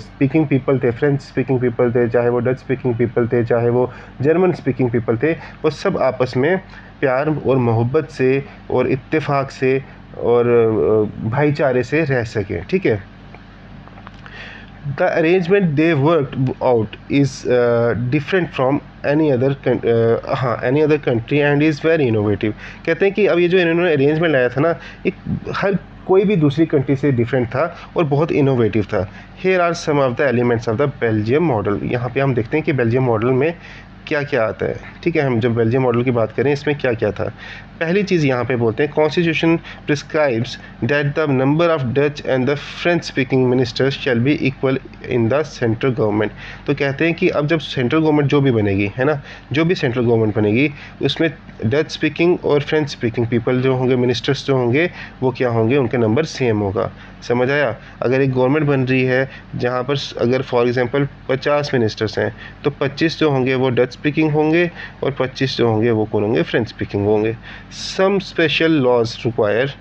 स्पीकिंग पीपल थे, फ्रेंच स्पीकिंग पीपल थे, चाहे वो डच स्पीकिंग पीपल थे, चाहे वो जर्मन स्पीकिंग पीपल थे, वो सब आपस में प्यार और मोहब्बत से और इत्तेफाक से और भाईचारे से रह सके, ठीक है। The arrangement they worked out is different from any other country and is very innovative. कहते हैं कि अब ये जो इन्होंने अरेंजमेंट लाया था ना, एक हर कोई भी दूसरी कंट्री से डिफरेंट था और बहुत इनोवेटिव था। Here are some of the elements of the Belgium model. यहाँ पे हम देखते हैं कि बेल्जियम मॉडल में क्या क्या आता है, ठीक है। हम जब बेल्जियम मॉडल की बात करें, इसमें क्या क्या था। पहली चीज़ यहाँ पे बोलते हैं, constitution prescribes that the number of Dutch and the French speaking ministers shall be equal in the central government. तो कहते हैं कि अब जब सेंट्रल गवर्नमेंट जो भी बनेगी, है ना, जो भी सेंट्रल गवर्नमेंट बनेगी, उसमें डच स्पीकिंग और फ्रेंच स्पीकिंग पीपल जो होंगे, मिनिस्टर्स जो होंगे, वो क्या होंगे, उनके नंबर सेम होगा। समझ आया? अगर एक गवर्नमेंट बन रही है जहाँ पर अगर फॉर एग्जांपल 50 मिनिस्टर्स हैं, तो 25 जो होंगे वो डच स्पीकिंग होंगे और 25 जो होंगे वो कौन होंगे, फ्रेंच स्पीकिंग होंगे। सम स्पेशल लॉज रिक्वायर,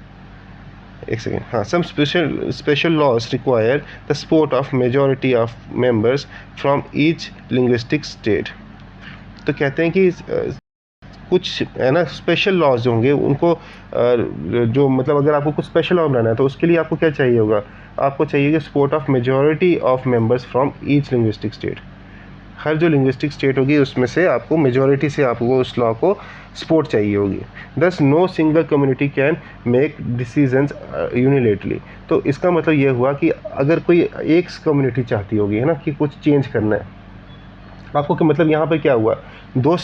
एक सेकेंड, हाँ, some special laws require the support of majority of members from each linguistic state. तो कहते हैं कि कुछ, है ना, स्पेशल लॉज जो होंगे उनको जो मतलब अगर आपको कुछ स्पेशल लॉ बनाना है तो उसके लिए आपको क्या चाहिए होगा, आपको चाहिए कि support of majority of members from each linguistic state. हर जो लिंग्विस्टिक स्टेट होगी उसमें से आपको मेजॉरिटी से आपको उस लॉ को सपोर्ट चाहिए होगी। Thus no single community can make decisions unilaterally. तो इसका मतलब ये हुआ कि अगर कोई एक कम्युनिटी चाहती होगी, है ना, कि कुछ चेंज करना है, आपको क्या मतलब, यहाँ पे क्या हुआ, दो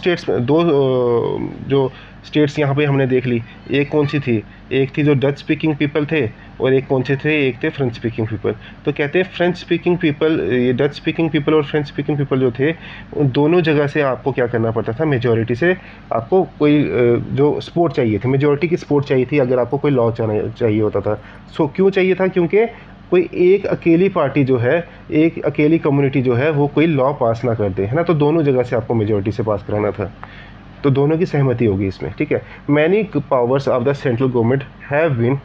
जो स्टेट्स यहाँ पे हमने देख ली, एक कौन सी थी, एक थी जो डच स्पीकिंग पीपल थे और एक कौन से थे, एक थे फ्रेंच स्पीकिंग पीपल। तो कहते हैं फ्रेंच स्पीकिंग पीपल, ये डच स्पीकिंग पीपल और फ्रेंच स्पीकिंग पीपल जो थे, उन दोनों जगह से आपको क्या करना पड़ता था, मेजॉरिटी से आपको कोई जो सपोर्ट चाहिए थी, मेजॉरिटी की सपोर्ट चाहिए थी अगर आपको कोई लॉ चाहिए होता था। सो क्यों चाहिए था? क्योंकि कोई एक अकेली पार्टी जो है, एक अकेली कम्युनिटी जो है, वो कोई लॉ पास ना कर दे, है ना। तो दोनों जगह से आपको मेजॉरिटी से पास कराना था, तो दोनों की सहमति होगी इसमें, ठीक है। Many powers of the central government have been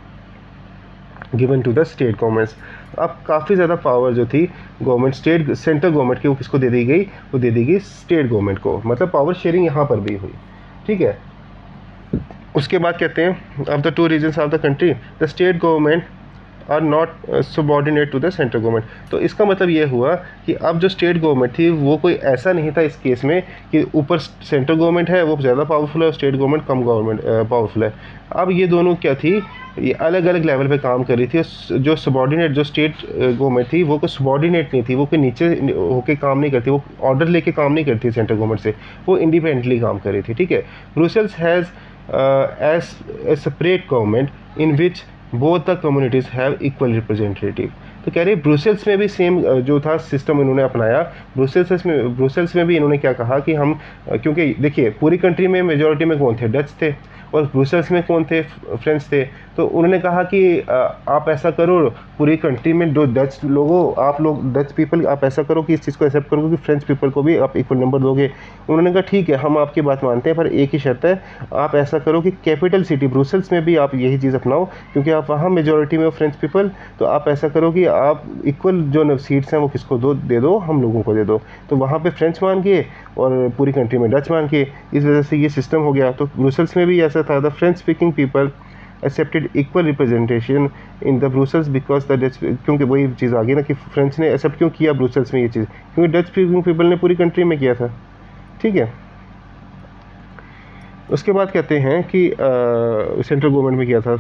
given to the state governments. अब काफ़ी ज़्यादा पावर जो थी गवर्नमेंट, सेंट्रल गवर्नमेंट की, वो किसको दे दी गई, वो दे दी गई स्टेट गवर्नमेंट को। मतलब पावर शेयरिंग यहाँ पर भी हुई, ठीक है। उसके बाद कहते हैं of the 2 regions of the country the state government are not subordinate to the central government. तो इसका मतलब ये हुआ कि अब जो स्टेट गवर्नमेंट थी वो कोई ऐसा नहीं था इस केस में कि ऊपर सेंट्रल गवर्नमेंट है वो ज़्यादा पावरफुल है और स्टेट गवर्नमेंट कम पावरफुल है। अब ये दोनों क्या थी, ये अलग अलग लेवल पे काम कर रही थी। जो सबॉर्डिनेट, जो स्टेट गवर्नमेंट थी, वो कोई सबॉर्डिनेट नहीं थी, वो कोई नीचे होके काम नहीं करती, वो ऑर्डर लेके काम नहीं करती सेंट्रल गवर्नमेंट से, वो इंडिपेंडेंटली काम कर रही थी, ठीक है। Brussels has as a separate government in which both the communities have equal representative. तो कह रहे ब्रुसेल्स में भी सेम जो था सिस्टम इन्होंने अपनाया। ब्रुसेल्स में भी इन्होंने क्या कहा कि हम, क्योंकि देखिए पूरी कंट्री में मेजॉरिटी में कौन थे, डच थे, और ब्रुसेल्स में कौन थे, फ्रेंच थे। तो उन्होंने कहा कि आप ऐसा करो, पूरी कंट्री में जो डच लोगों, आप लोग डच पीपल, आप ऐसा करो कि इस चीज़ को एक्सेप्ट करो कि फ्रेंच पीपल को भी आप इक्वल नंबर दोगे। उन्होंने कहा ठीक है, हम आपकी बात मानते हैं, पर एक ही शर्त है, आप ऐसा करो कि कैपिटल सिटी ब्रुसेल्स में भी आप यही चीज़ अपनाओ, क्योंकि आप वहाँ मेजॉरिटी में हो फ्रेंच पीपल। तो आप ऐसा करो कि आप इक्वल जो सीट्स हैं वो किसको दे दो, हम लोगों को दे दो। तो वहाँ पे फ्रेंच मान के और पूरी कंट्री में डच मान के, इस वजह से ये सिस्टम हो गया। तो ब्रुसेल्स में भी ऐसा था, the French speaking people accepted equal representation in the Brussels because the Dutch, क्योंकि वही चीज़ आ गई ना कि फ्रेंच ने एक्सेप्ट क्यों किया ब्रुसेल्स में ये चीज़, क्योंकि डच स्पीकिंग पीपल ने पूरी कंट्री में किया था, ठीक है। उसके बाद कहते हैं कि सेंट्रल गवर्नमेंट में किया था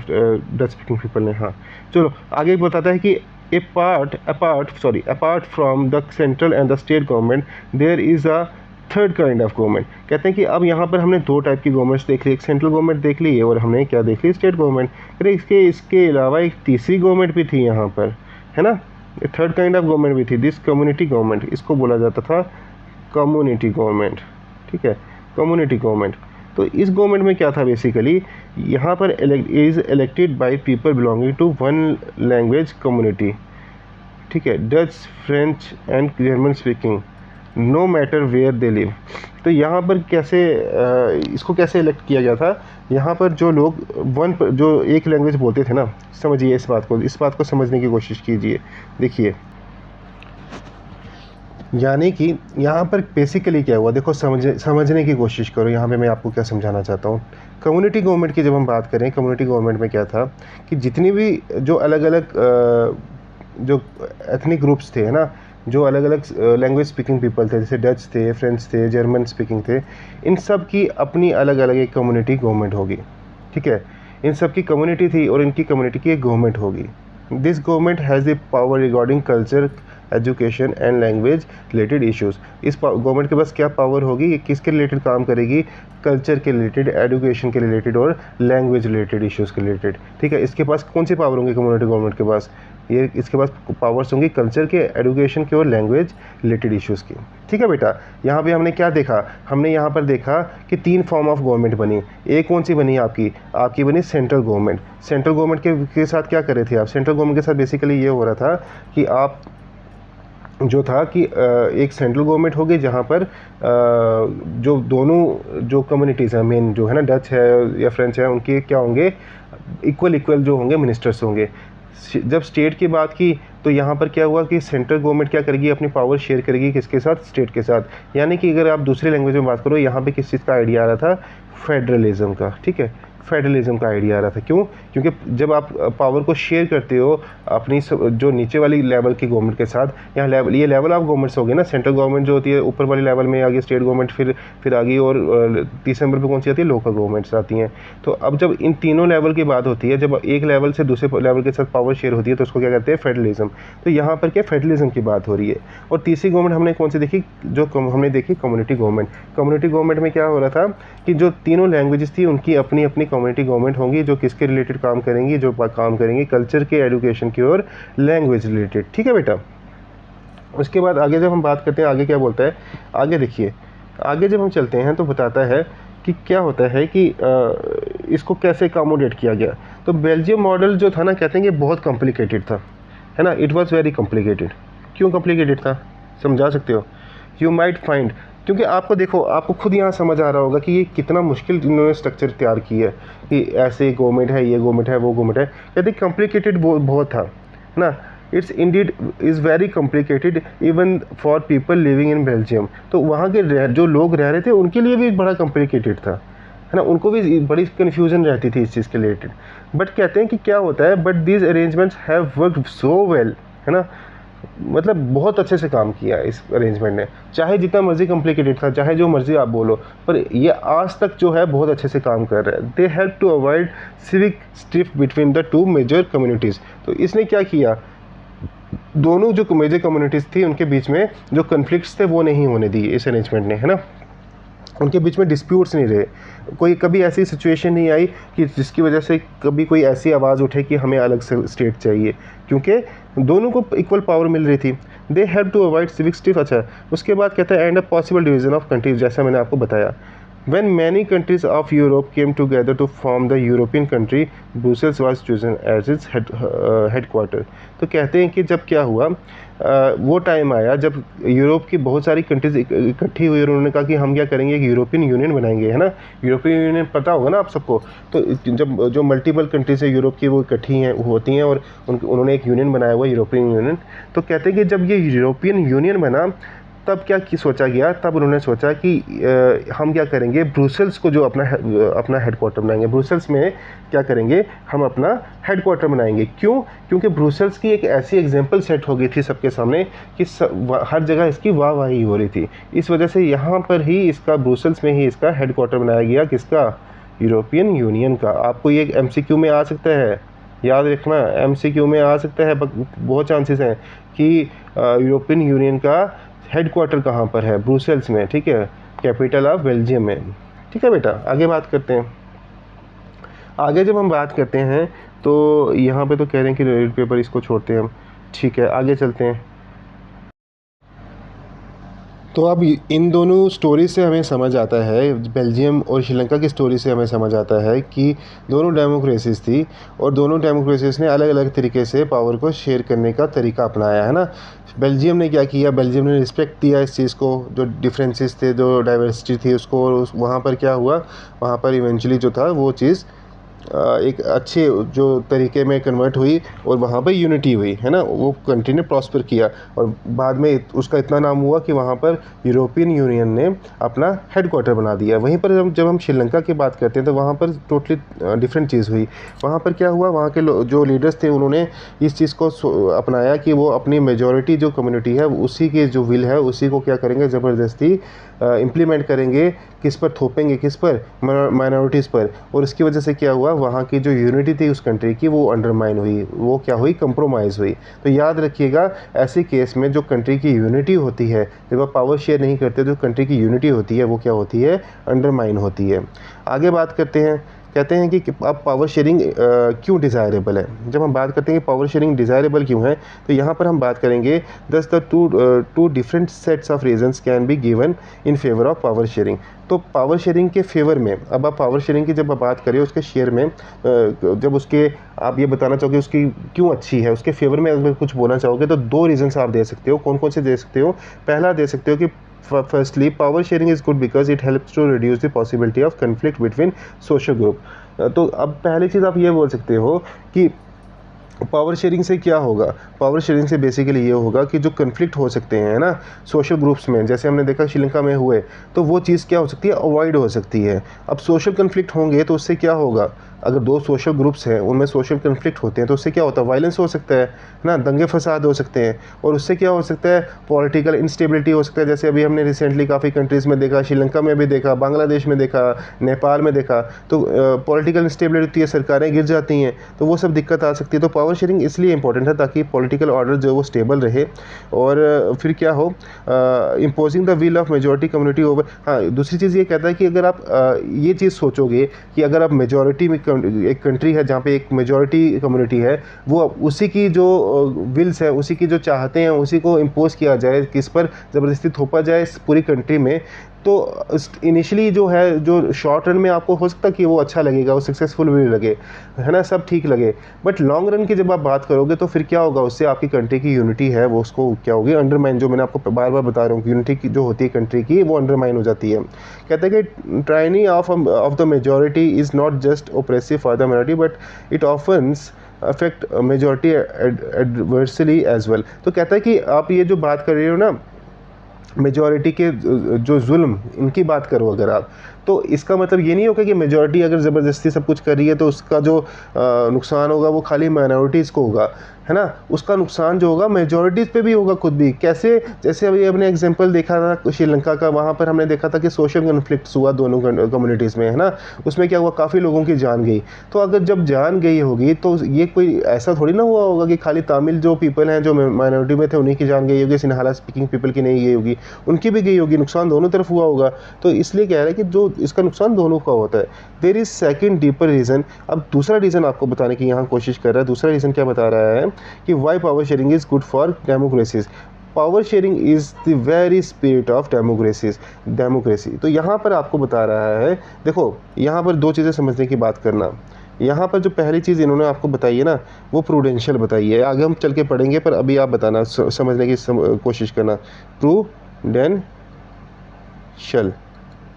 डच स्पीकिंग पीपल ने। हाँ चलो आगे बताता है कि apart from the central and the state government there is a third kind of government. कहते हैं कि अब यहाँ पर हमने दो टाइप की गवर्नमेंट्स देख ली, एक सेंट्रल गवर्नमेंट देख ली है और हमने क्या देख ली, स्टेट गवर्नमेंट। अरे इसके अलावा एक तीसरी गवर्नमेंट भी थी यहाँ पर, है ना, थर्ड काइंड ऑफ गवर्नमेंट भी थी, दिस कम्युनिटी गवर्नमेंट, इसको बोला जाता था कम्युनिटी गवर्नमेंट। ठीक है, कम्युनिटी गवर्नमेंट। तो इस गवर्नमेंट में क्या था बेसिकली, यहाँ पर is elected by people belonging to one language community. ठीक है, Dutch, French and German speaking, no matter where they live. तो यहाँ पर कैसे इसको कैसे इलेक्ट किया गया था, यहाँ पर जो लोग जो एक लैंग्वेज बोलते थे ना, समझिए इस बात को समझने की कोशिश कीजिए। देखिए यानी कि यहाँ पर बेसिकली क्या हुआ, देखो समझने की कोशिश करो। यहाँ पे मैं आपको क्या समझाना चाहता हूँ। कम्युनिटी गवर्नमेंट की जब हम बात करें, कम्युनिटी गवर्नमेंट में क्या था कि जितनी भी जो अलग अलग जो एथनिक ग्रुप्स थे, है ना, जो अलग अलग लैंग्वेज स्पीकिंग पीपल थे, जैसे डच थे, फ्रेंच थे, जर्मन स्पीकिंग थे, इन सब की अपनी अलग अलग एक कम्युनिटी गवर्नमेंट होगी। ठीक है, इन सब की कम्युनिटी थी और इनकी कम्युनिटी की एक गवर्नमेंट होगी। This government has the power regarding culture, education and language related issues. इस गवर्नमेंट के पास क्या पावर होगी, ये किसके रिलेटेड काम करेगी, कल्चर के रिलेटेड, एजुकेशन के रिलेटेड और लैंग्वेज रिलेटेड इश्यूज़ के रिलेटेड। ठीक है, इसके पास कौन सी पावर होंगी कम्युनिटी गवर्नमेंट के पास, ये इसके पास पावर्स होंगी कल्चर के, एजुकेशन के और लैंग्वेज रिलेटेड इश्यूज़ की। ठीक है बेटा, यहाँ पे हमने क्या देखा, हमने यहाँ पर देखा कि 3 फॉर्म ऑफ गवर्नमेंट बनी। एक कौन सी बनी आपकी बनी सेंट्रल गवर्नमेंट। सेंट्रल गवर्नमेंट के साथ क्या कर रहे थे आप, सेंट्रल गवर्नमेंट के साथ बेसिकली ये हो रहा था कि आप जो था कि एक सेंट्रल गवर्नमेंट होगी जहाँ पर जो दोनों जो कम्युनिटीज़ हैं मेन, जो है ना, डच है या फ्रेंच है, उनके क्या होंगे, इक्वल जो होंगे मिनिस्टर्स होंगे। जब स्टेट की बात की तो यहाँ पर क्या हुआ कि सेंट्रल गवर्नमेंट क्या करेगी, अपनी पावर शेयर करेगी किसके साथ, स्टेट के साथ। यानी कि अगर आप दूसरी लैंग्वेज में बात करो, यहाँ पे किस चीज़ का आइडिया आ रहा था, फेडरलिज्म का। ठीक है, फेडरलिज्म का आइडिया आ रहा था। क्यों? क्योंकि जब आप पावर को शेयर करते हो अपनी जो नीचे वाली लेवल की गवर्नमेंट के साथ, यहाँ ये लेवल ऑफ गवर्नमेंट्स हो गए ना, सेंट्रल गवर्नमेंट जो होती है ऊपर वाली लेवल में, आगे स्टेट गवर्नमेंट, फिर आगे, और तीसरे नंबर पर कौन सी आती है, लोकल गवर्नमेंट्स आती हैं। तो अब जब इन तीनों लेवल की बात होती है, जब एक लेवल से दूसरे लेवल के साथ पावर शेयर होती है, तो उसको क्या कहते हैं, फेडरलिज्म। तो यहाँ पर क्या फेडरलिज्म की बात हो रही है। और तीसरी गवर्नमेंट हमने कौन सी देखी, जो हमने देखी कम्युनिटी गवर्नमेंट। कम्युनिटी गवर्नमेंट में क्या हो रहा था कि जो तीनों लैंग्वेजेस थी उनकी अपनी अपनी कम्युनिटी गवर्नमेंट होंगी, जो किसके रिलेटेड काम करेंगी, जो काम करेंगी कल्चर के, एजुकेशन की और लैंग्वेज रिलेटेड। ठीक है बेटा, उसके बाद आगे जब हम बात करते हैं, आगे क्या बोलता है, आगे देखिए, आगे जब हम चलते हैं तो बताता है कि क्या होता है कि इसको कैसे अकोमोडेट किया गया। तो बेल्जियम मॉडल जो था ना, कहते हैं कि बहुत कॉम्प्लिकेटेड था, है ना, इट वॉज वेरी कॉम्प्लिकेटेड। क्यों कॉम्प्लिकेटेड था, समझा सकते हो, यू माइट फाइंड, क्योंकि आपको देखो, आपको खुद यहाँ समझ आ रहा होगा कि ये कितना मुश्किल इन्होंने स्ट्रक्चर तैयार की है, कि ऐसे गवर्नमेंट है, ये गवर्नमेंट है, वो गवर्नमेंट है। कहते कॉम्प्लिकेटेड बहुत था, है ना, it's Indeed is very complicated even for people living in Belgium. तो वहाँ के जो लोग रह रहे थे उनके लिए भी बड़ा कॉम्प्लिकेटेड था, है ना, उनको भी बड़ी कन्फ्यूजन रहती थी इस चीज़ के रिलेटेड। बट कहते हैं कि क्या होता है, but these arrangements have worked so well, है ना, मतलब बहुत अच्छे से काम किया इस अरेंजमेंट ने, चाहे जितना मर्जी कॉम्प्लिकेटेड था, चाहे जो मर्जी आप बोलो, पर ये आज तक जो है बहुत अच्छे से काम कर रहा है। They help to avoid civic strife between the two major communities. तो इसने क्या किया, दोनों जो मेजर कम्युनिटीज़ थी उनके बीच में जो कन्फ्लिक्ट्स थे वो नहीं होने दिए इस अरेंजमेंट ने, है ना, उनके बीच में डिस्प्यूट्स नहीं रहे। कोई कभी ऐसी सिचुएशन नहीं आई कि जिसकी वजह से कभी कोई ऐसी आवाज़ उठे कि हमें अलग से स्टेट चाहिए, क्योंकि दोनों को इक्वल पावर मिल रही थी। They have to avoid civic strife. अच्छा, उसके बाद कहता है and a possible division of countries, जैसा मैंने आपको बताया। When many countries of Europe came together to form the European country, Brussels was chosen as its headquarter। तो कहते हैं कि जब क्या हुआ, वो टाइम आया जब यूरोप की बहुत सारी कंट्रीज इकट्ठी हुई और उन्होंने कहा कि हम क्या करेंगे, एक यूरोपियन यूनियन बनाएंगे, है ना। यूरोपियन यूनियन पता होगा ना आप सबको। तो जब जो मल्टीपल कंट्रीज है यूरोप की वो इकट्ठी हैं होती हैं और उन्होंने एक यूनियन बनाया हुआ यूरोपियन यूनियन। तो कहते हैं कि जब ये यूरोपियन यूनियन बना तब क्या सोचा गया, तब उन्होंने सोचा कि हम क्या करेंगे, ब्रुसेल्स को जो अपना हेडक्वार्टर बनाएंगे, ब्रुसेल्स में क्या करेंगे, हम अपना हेडक्वार्टर बनाएंगे। क्यों? क्योंकि ब्रुसेल्स की एक ऐसी एग्जांपल सेट हो गई थी सबके सामने कि हर जगह इसकी वाहवाही हो रही थी। इस वजह से यहाँ पर ही इसका, ब्रुसेल्स में ही इसका हेडक्वार्टर बनाया गया। किसका? यूरोपियन यूनियन का। आपको ये MCQ में आ सकता है, याद रखना, MCQ में आ सकता है, बहुत चांसेस हैं कि यूरोपियन यूनियन का हेडक्वार्टर कहाँ पर है? ब्रुसेल्स में, ठीक है, कैपिटल ऑफ बेल्जियम में। ठीक है बेटा, आगे बात करते हैं। आगे जब हम बात करते हैं तो यहाँ पे तो कह रहे हैं कि रेड पेपर इसको छोड़ते हैं हम, ठीक है, आगे चलते हैं। तो अब इन दोनों स्टोरी से हमें समझ आता है, बेल्जियम और श्रीलंका की स्टोरी से हमें समझ आता है कि दोनों डेमोक्रेसीज थी और दोनों डेमोक्रेसीज ने अलग अलग तरीके से पावर को शेयर करने का तरीका अपनाया है ना। बेल्जियम ने क्या किया, बेल्जियम ने रिस्पेक्ट दिया इस चीज़ को, जो डिफरेंसेस थे, जो डाइवर्सिटी थी उसको, और वहाँ पर क्या हुआ, वहाँ पर इवेंचुअली जो था वो चीज़ एक अच्छे जो तरीके में कन्वर्ट हुई और वहाँ पर यूनिटी हुई, है ना, वो कंट्री ने प्रॉस्पर किया और बाद में उसका इतना नाम हुआ कि वहाँ पर यूरोपियन यूनियन ने अपना हेडक्वार्टर बना दिया। वहीं पर जब हम श्रीलंका की बात करते हैं तो वहाँ पर टोटली डिफरेंट चीज़ हुई। वहाँ पर क्या हुआ, वहाँ के जो लीडर्स थे उन्होंने इस चीज़ को अपनाया कि वो अपनी मेजॉरिटी जो कम्युनिटी है उसी के जो विल है उसी को क्या करेंगे, ज़बरदस्ती इम्प्लीमेंट करेंगे, किस पर थोपेंगे, किस पर, माइनॉरिटीज़ पर। और इसकी वजह से क्या हुआ, वहाँ की जो यूनिटी थी उस कंट्री की वो अंडरमाइन हुई, वो क्या हुई, कंप्रोमाइज़ हुई। तो याद रखिएगा, ऐसे केस में जो कंट्री की यूनिटी होती है, जब आप पावर शेयर नहीं करते, जो कंट्री की यूनिटी होती है वो क्या होती है, अंडरमाइन होती है। आगे बात करते हैं, कहते हैं कि अब पावर शेयरिंग क्यों डिज़ायरेबल है। जब हम बात करते हैं कि पावर शेयरिंग डिज़ायरेबल क्यों है, तो यहाँ पर हम बात करेंगे दस the two different sets of reasons can be given in favour of power sharing. तो पावर शेयरिंग के फेवर में, अब आप पावर शेयरिंग की जब आप बात करें उसके शेयर में, जब उसके आप ये बताना चाहोगे उसकी क्यों अच्छी है, उसके फेवर में अगर कुछ बोलना चाहोगे तो दो रीजंस आप दे सकते हो। कौन कौन से दे सकते हो? पहला दे सकते हो कि firstly power sharing is good because it helps to reduce the possibility of conflict between social group. तो अब पहली चीज़ आप ये बोल सकते हो कि पावर शेयरिंग से क्या होगा, पावर शेयरिंग से बेसिकली ये होगा कि जो कन्फ्लिक्ट हो सकते हैं ना सोशल ग्रुप्स में, जैसे हमने देखा श्रीलंका में हुए, तो वो चीज़ क्या हो सकती है, अवॉइड हो सकती है। अब सोशल कन्फ्लिक्ट होंगे तो उससे क्या होगा, अगर दो सोशल ग्रुप्स हैं उनमें सोशल कन्फ्लिक्ट होते हैं तो उससे क्या होता है, वायलेंस हो सकता है ना, दंगे फसाद हो सकते हैं, और उससे क्या हो सकता है, पॉलिटिकल इंस्टेबिलिटी हो सकता है। जैसे अभी हमने रिसेंटली काफ़ी कंट्रीज़ में देखा, श्रीलंका में भी देखा, बांग्लादेश में देखा, नेपाल में देखा, तो पॉलिटिकल इंस्टेबिलिटी होती है, सरकारें गिर जाती हैं, तो वो सब दिक्कत आ सकती है। तो पावर शेयरिंग इसलिए इंपॉर्टेंट है ताकि पॉलिटिकल ऑर्डर जो है वो स्टेबल रहे और फिर क्या हो, imposing the will of majority community over. हाँ, दूसरी चीज़ ये कहता है कि अगर आप ये चीज़ सोचोगे कि अगर आप मेजॉरिटी में, एक कंट्री है जहाँ पे एक मेजॉरिटी कम्युनिटी है, वो उसी की जो विल्स है, उसी की जो चाहते हैं उसी को इम्पोज किया जाए, किस पर ज़बरदस्ती थोपा जाए इस पूरी कंट्री में, तो इनिशियली जो है, जो शॉर्ट रन में आपको हो सकता है कि वो अच्छा लगेगा, वो सक्सेसफुल भी लगे, है ना, सब ठीक लगे, बट लॉन्ग रन की जब आप बात करोगे तो फिर क्या होगा, उससे आपकी कंट्री की यूनिटी है वो उसको क्या होगी, अंडरमाइन। जो मैंने आपको बार बार बता रहा हूँ, यूनिटी की जो होती है कंट्री की वो अंडरमाइन हो जाती है। कहते हैं कि tyranny of the majority is not just oppressive for the minority but it ऑफन्स affect majority adversely as well. तो कहता है कि आप ये जो बात कर रहे हो ना, मेजॉरिटी के जो जुल्म, इनकी बात करो अगर आप, तो इसका मतलब ये नहीं होगा कि मेजॉरिटी अगर ज़बरदस्ती सब कुछ कर रही है तो उसका जो नुकसान होगा वो खाली माइनॉरिटीज़ को होगा, है ना, उसका नुकसान जो होगा मेजॉरिटीज़ पे भी होगा खुद भी। कैसे? जैसे अभी हमने एग्जांपल देखा था श्रीलंका का, वहाँ पर हमने देखा था कि सोशल कन्फ्लिक्ट्स हुआ दोनों कम्युनिटीज़ में, है ना, उसमें क्या हुआ, काफ़ी लोगों की जान गई। तो अगर जब जान गई होगी तो ये कोई ऐसा थोड़ी ना हुआ होगा कि खाली तमिल जो पीपल हैं जो माइनॉरिटी में थे उन्हीं की जान गई होगी, सिन्हाला स्पीकिंग पीपल की नहीं गई होगी, उनकी भी गई होगी, नुकसान दोनों तरफ हुआ होगा। तो इसलिए कह रहा है कि जो इसका नुकसान दोनों का होता है। There is second deeper reason. अब दूसरा रीज़न आपको बताने की यहाँ कोशिश कर रहा है। दूसरा रीज़न क्या बता रहा है कि why power sharing is good for democracies. Power sharing is the very spirit of democracy. तो यहाँ पर आपको बता रहा है, देखो यहाँ पर दो चीज़ें समझने की बात करना। यहाँ पर जो पहली चीज़ इन्होंने आपको बताई है ना, वो प्रूडेंशियल बताई है, आगे हम चल के पढ़ेंगे, पर अभी आप बताना, समझने की कोशिश करना। प्रूडेंशियल,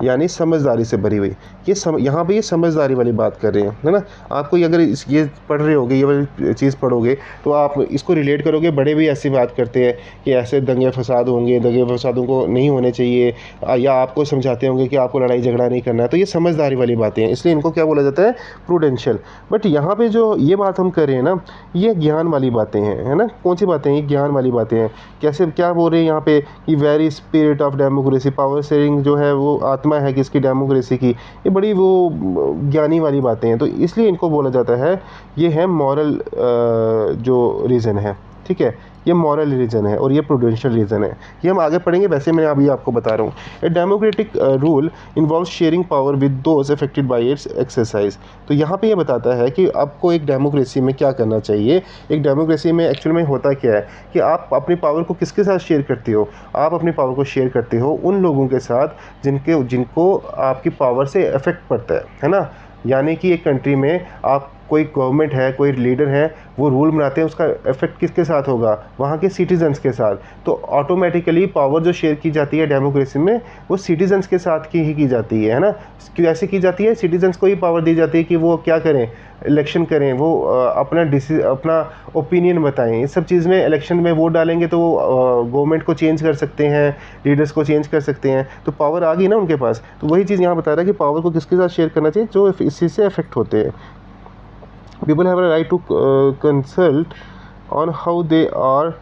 यानी समझदारी से भरी हुई। ये यहाँ पे ये समझदारी वाली बात कर रहे हैं, है ना। आपको अगर ये पढ़ रहे होगे, ये वाली चीज़ पढ़ोगे तो आप इसको रिलेट करोगे। बड़े भी ऐसी बात करते हैं कि ऐसे दंगे फसाद होंगे, दंगे फसादों को नहीं होने चाहिए, या आपको समझाते होंगे कि आपको लड़ाई झगड़ा नहीं करना है। तो ये समझदारी वाली बातें हैं, इसलिए इनको क्या बोला जाता है, प्रूडेंशियल। बट यहाँ पे जो ये बात हम कर रहे हैं ना, ये ज्ञान वाली बातें हैं, है ना। कौन सी बातें हैं, ये ज्ञान वाली बातें हैं। कैसे, क्या बोल रहे हैं यहाँ पे कि very spirit of democracy, power sharing जो है वो आत्मा है किसकी, डेमोक्रेसी की। ये बड़ी वो ज्ञानी वाली बातें हैं, तो इसलिए इनको बोला जाता है ये है मॉरल जो रीज़न है, ठीक है। ये मॉरल रीज़न है और ये प्रूडेंशियल रीज़न है। ये हम आगे पढ़ेंगे, वैसे मैं अभी आपको बता रहा हूँ। A democratic rule involve sharing power with those affected by it's exercise. तो यहाँ पे ये बताता है कि आपको एक डेमोक्रेसी में क्या करना चाहिए। एक डेमोक्रेसी में एक्चुअल में होता क्या है कि आप अपनी पावर को किसके साथ शेयर करते हो। आप अपनी पावर को शेयर करते हो उन लोगों के साथ जिनको आपकी पावर से इफेक्ट पड़ता है ना। यानी कि एक कंट्री में आप, कोई गवर्नमेंट है, कोई लीडर है, वो रूल बनाते हैं, उसका इफेक्ट किसके साथ होगा, वहाँ के सिटीजन्स के साथ। तो ऑटोमेटिकली पावर जो शेयर की जाती है डेमोक्रेसी में, वो सिटीजन्स के साथ की जाती है ना। कैसे की जाती है, सिटीजन्स को ही पावर दी जाती है कि वो क्या करें, इलेक्शन करें, वो अपना ओपिनियन बताएं। इस सब चीज़ में इलेक्शन में वोट डालेंगे तो गवर्नमेंट को चेंज कर सकते हैं, लीडर्स को चेंज कर सकते हैं, तो पावर आ गई ना उनके पास। तो वही चीज़ यहाँ बता रहा है कि पावर को किसके साथ शेयर करना चाहिए, जो इस चीज़ से अफेक्ट होते हैं। People have a right to consult on how they are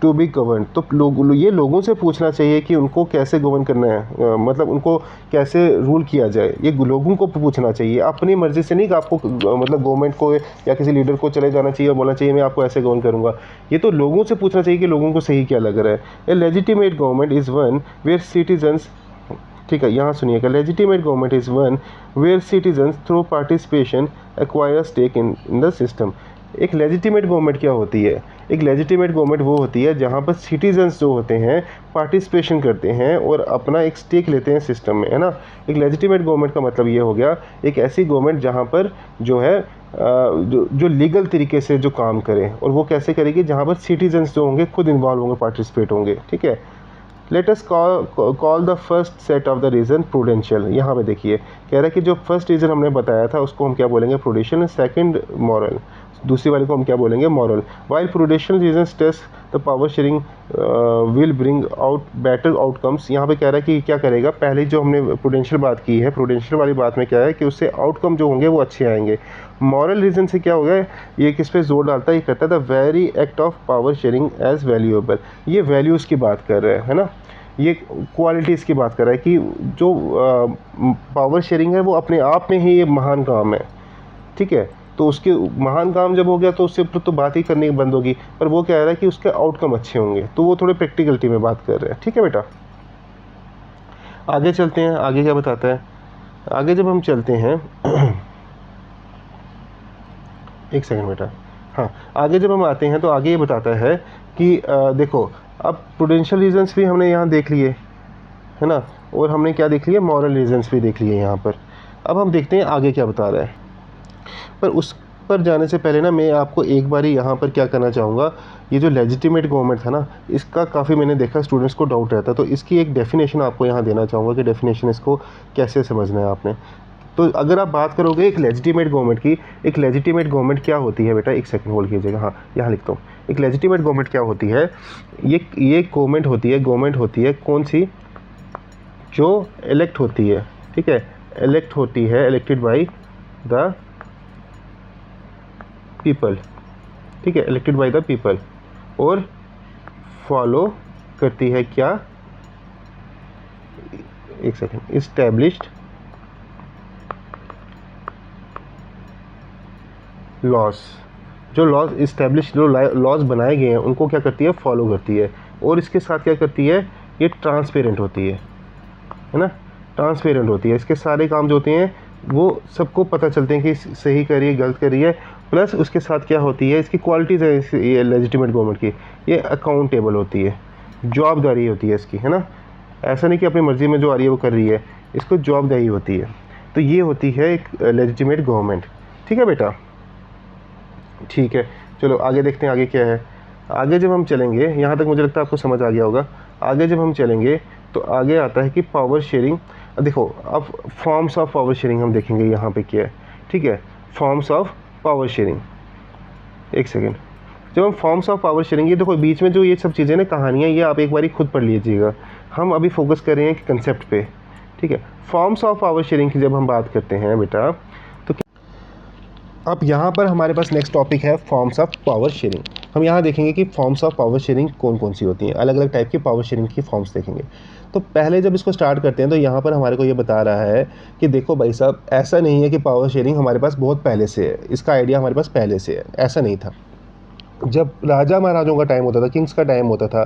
to be governed। तो ये लोगों से पूछना चाहिए कि उनको कैसे गवर्न करना है, मतलब उनको कैसे रूल किया जाए, ये लोगों को पूछना चाहिए। अपनी मर्ज़ी से नहीं कि आपको मतलब गवर्नमेंट को या किसी लीडर को चले जाना चाहिए और बोलना चाहिए मैं आपको ऐसे गवर्न करूँगा। ये तो लोगों से पूछना चाहिए कि लोगों को सही क्या लग रहा है। A legitimate government is one where citizens, ठीक है, यहाँ सुनिएगा, legitimate government is one where citizens through participation acquire stake in the system. एक लेजिटिमेट गवर्नमेंट क्या होती है, एक लेजिटिमेट गवर्नमेंट वो होती है जहाँ पर सिटीजन्स जो होते हैं पार्टिसिपेशन करते हैं और अपना एक स्टेक लेते हैं सिस्टम में, है ना। एक लेजिटिमेट गवर्नमेंट का मतलब ये हो गया एक ऐसी गवर्नमेंट जहाँ पर जो है जो लीगल तरीके से जो काम करे, और वो कैसे करेगी, जहाँ पर सिटीजन्स जो होंगे खुद इन्वॉल्व होंगे, पार्टिसिपेट होंगे, ठीक है। Let us call the first set of the reason prudential. यहाँ पे देखिए कह रहा है कि जो फर्स्ट रीज़न हमने बताया था उसको हम क्या बोलेंगे, प्रूडेंशियल, सेकंड मॉरल, दूसरी वाले को हम क्या बोलेंगे, मॉरल। वाइल प्रूडेंशियल रीजन टेस्ट the power sharing will bring out better outcomes. यहाँ पे कह रहा है कि क्या करेगा, पहले जो हमने प्रूडेंशियल बात की है, प्रूडेंशियल वाली बात में क्या है कि उससे आउटकम जो होंगे वो अच्छे आएंगे। मॉरल रीजन से क्या होगा, ये किस पे जोर डालता है, ये कहता है the very act of power sharing as valuable. ये वैल्यूज़ की बात कर रहा है ना, ये क्वालिटीज़ की बात कर रहा है कि जो पावर शेयरिंग है वो अपने आप में ही ये महान काम है, ठीक है। तो उसके महान काम जब हो गया तो उससे ऊपर तो बात ही करनी बंद होगी, पर वो कह रहा है कि उसके आउटकम अच्छे होंगे, तो वो थोड़े प्रैक्टिकलिटी में बात कर रहे हैं, ठीक है बेटा। आगे चलते हैं, आगे क्या बताता है। आगे जब हम चलते हैं एक सेकंड बेटा, हाँ, आगे जब हम आते हैं तो आगे ये बताता है कि देखो, अब प्रूडेंशियल रीजंस भी हमने यहाँ देख लिए, है ना, और हमने क्या देख लिया, मॉरल रीजंस भी देख लिए यहाँ पर। अब हम देखते हैं आगे क्या बता रहा है, पर उस पर जाने से पहले ना मैं आपको एक बार ही यहाँ पर क्या करना चाहूँगा, ये जो लेजिटिमेट गवर्नमेंट था ना, इसका काफ़ी मैंने देखा स्टूडेंट्स को डाउट रहता है, तो इसकी एक डेफिनेशन आपको यहाँ देना चाहूँगा कि डेफिनेशन इसको कैसे समझना है आपने। तो अगर आप बात करोगे एक लेजिटिमेट गवर्नमेंट की, एक लेजिटिमेट गवर्नमेंट क्या होती है बेटा, एक सेकंड होल्ड कीजिएगा, हाँ यहाँ लिखता हूँ। एक लेजिटिमेट गवर्नमेंट क्या होती है, ये गवर्नमेंट होती है कौन सी, जो इलेक्ट होती है, ठीक है, इलेक्ट होती है, इलेक्टेड बाय द पीपल, ठीक है, इलेक्टेड बाय द पीपल, और फॉलो करती है क्या, एक सेकंड, इस्टेब्लिश्ड लॉज, जो लॉज इस्टेब्लिश, जो लॉज बनाए गए हैं उनको क्या करती है, फॉलो करती है, और इसके साथ क्या करती है, ये ट्रांसपेरेंट होती है ना, ट्रांसपेरेंट होती है। इसके सारे काम जो होते हैं वो सबको पता चलते हैं कि सही कर रही है, गलत कर रही है। प्लस उसके साथ क्या होती है, इसकी क्वालिटीज़ है ये लेजिटिमेट गवर्नमेंट की, ये अकाउंटेबल होती है, जवाबदारी होती है इसकी, है ना। ऐसा नहीं कि अपनी मर्ज़ी में जो आ रही है वो कर रही है, इसको जवाबदारी होती है। तो ये होती है एक लेजिटिमेट गवर्नमेंट, ठीक है बेटा, ठीक है। चलो आगे देखते हैं आगे क्या है। आगे जब हम चलेंगे, यहाँ तक मुझे लगता है आपको समझ आ गया होगा। आगे जब हम चलेंगे तो आगे आता है कि पावर शेयरिंग देखो अब फॉर्म्स ऑफ पावर शेयरिंग हम देखेंगे यहाँ पे क्या है, ठीक है। फॉर्म्स ऑफ पावर शेयरिंग, एक सेकेंड। जब हम फॉर्म्स ऑफ पावर शेयरिंग, ये देखो बीच में जो ये सब चीज़ें ना, कहानियाँ, ये आप एक बारी खुद पढ़ लीजिएगा। हम अभी फोकस कर रहे हैं कि कंसेप्ट पे, ठीक है। फॉर्म्स ऑफ पावर शेयरिंग की जब हम बात करते हैं बेटा, तो अब यहाँ पर हमारे पास नेक्स्ट टॉपिक है फॉर्म्स ऑफ पावर शेयरिंग। हम यहाँ देखेंगे कि फॉर्म्स ऑफ पावर शेयरिंग कौन कौन सी होती हैं, अलग अलग टाइप की पावर शेयरिंग की फॉर्म्स देखेंगे। तो पहले जब इसको स्टार्ट करते हैं तो यहाँ पर हमारे को ये बता रहा है कि देखो भाई साहब, ऐसा नहीं है कि पावर शेयरिंग हमारे पास बहुत पहले से है, इसका आइडिया हमारे पास पहले से है, ऐसा नहीं था। जब राजा महाराजों का टाइम होता था, किंग्स का टाइम होता था,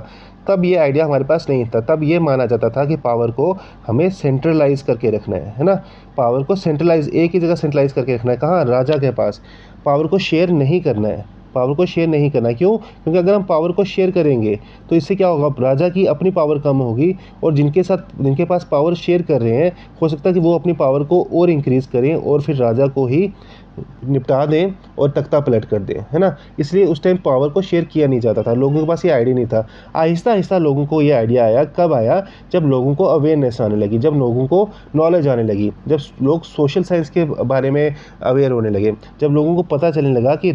तब ये आइडिया हमारे पास नहीं था। तब ये माना जाता था कि पावर को हमें सेंट्रलाइज करके रखना है ना। पावर को सेंट्रलाइज, एक ही जगह सेंट्रलाइज करके रखना है, कहाँ, राजा के पास। पावर को शेयर नहीं करना है, पावर को शेयर नहीं करना है। क्यों? क्योंकि अगर हम पावर को शेयर करेंगे तो इससे क्या होगा, राजा की अपनी पावर कम होगी, और जिनके पास पावर शेयर कर रहे हैं, हो सकता है कि वो अपनी पावर को और इंक्रीज़ करें और फिर राजा को ही निपटा दें और तख्ता पलट कर दें, है ना। इसलिए उस टाइम पावर को शेयर किया नहीं जाता था, लोगों के पास ये आइडिया नहीं था। आहिस्ता आहिस्ता लोगों को ये आइडिया आया, कब आया, जब लोगों को अवेयरनेस आने लगी, जब लोगों को नॉलेज आने लगी, जब लोग सोशल साइंस के बारे में अवेयर होने लगे, जब लोगों को पता चलने लगा कि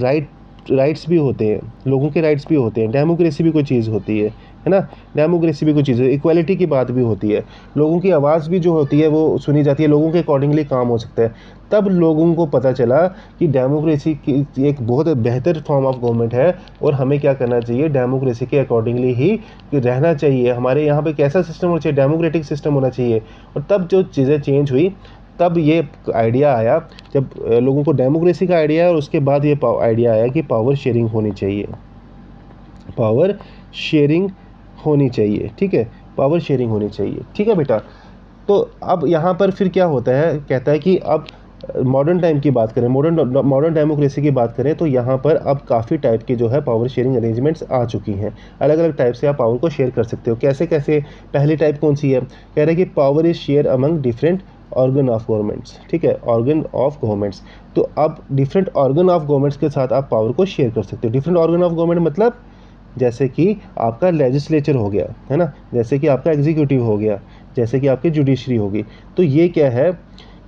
राइट्स भी होते हैं, लोगों के राइट्स भी होते हैं, डेमोक्रेसी भी कोई चीज़ होती है ना। डेमोक्रेसी भी कोई चीज़ है, इक्वालिटी की बात भी होती है, लोगों की आवाज़ भी जो होती है वो सुनी जाती है, लोगों के अकॉर्डिंगली काम हो सकता है। तब लोगों को पता चला कि डेमोक्रेसी की एक बहुत बेहतर फॉर्म ऑफ गवर्नमेंट है और हमें क्या करना चाहिए, डेमोक्रेसी के अकॉर्डिंगली ही रहना चाहिए। हमारे यहाँ पे कैसा सिस्टम होना चाहिए, डेमोक्रेटिक सिस्टम होना चाहिए। और तब जो चीज़ें चेंज हुई, तब ये आइडिया आया, जब लोगों को डेमोक्रेसी का आइडिया आया, और उसके बाद ये आइडिया आया कि पावर शेयरिंग होनी चाहिए, पावर शेयरिंग होनी चाहिए, ठीक है, पावर शेयरिंग होनी चाहिए, ठीक है बेटा। तो अब यहाँ पर फिर क्या होता है, कहता है कि अब मॉडर्न टाइम की बात करें, मॉडर्न डेमोक्रेसी की बात करें, तो यहाँ पर अब काफ़ी टाइप की जो है पावर शेयरिंग अरेंजमेंट्स आ चुकी हैं। अलग अलग टाइप से आप पावर को शेयर कर सकते हो। कैसे कैसे? पहली टाइप कौन सी है, कह रहे हैं कि power is share among different organ of governments, ठीक है, ऑर्गन ऑफ गवर्नमेंट्स। तो अब डिफरेंट ऑर्गन ऑफ गवर्नमेंट्स के साथ आप पावर को शेयर कर सकते हो। डिफरेंट ऑर्गन ऑफ गवर्नमेंट मतलब जैसे कि आपका लेजिस्लेचर हो गया, है ना, जैसे कि आपका एग्जीक्यूटिव हो गया, जैसे कि आपकी जुडिशरी होगी। तो ये क्या है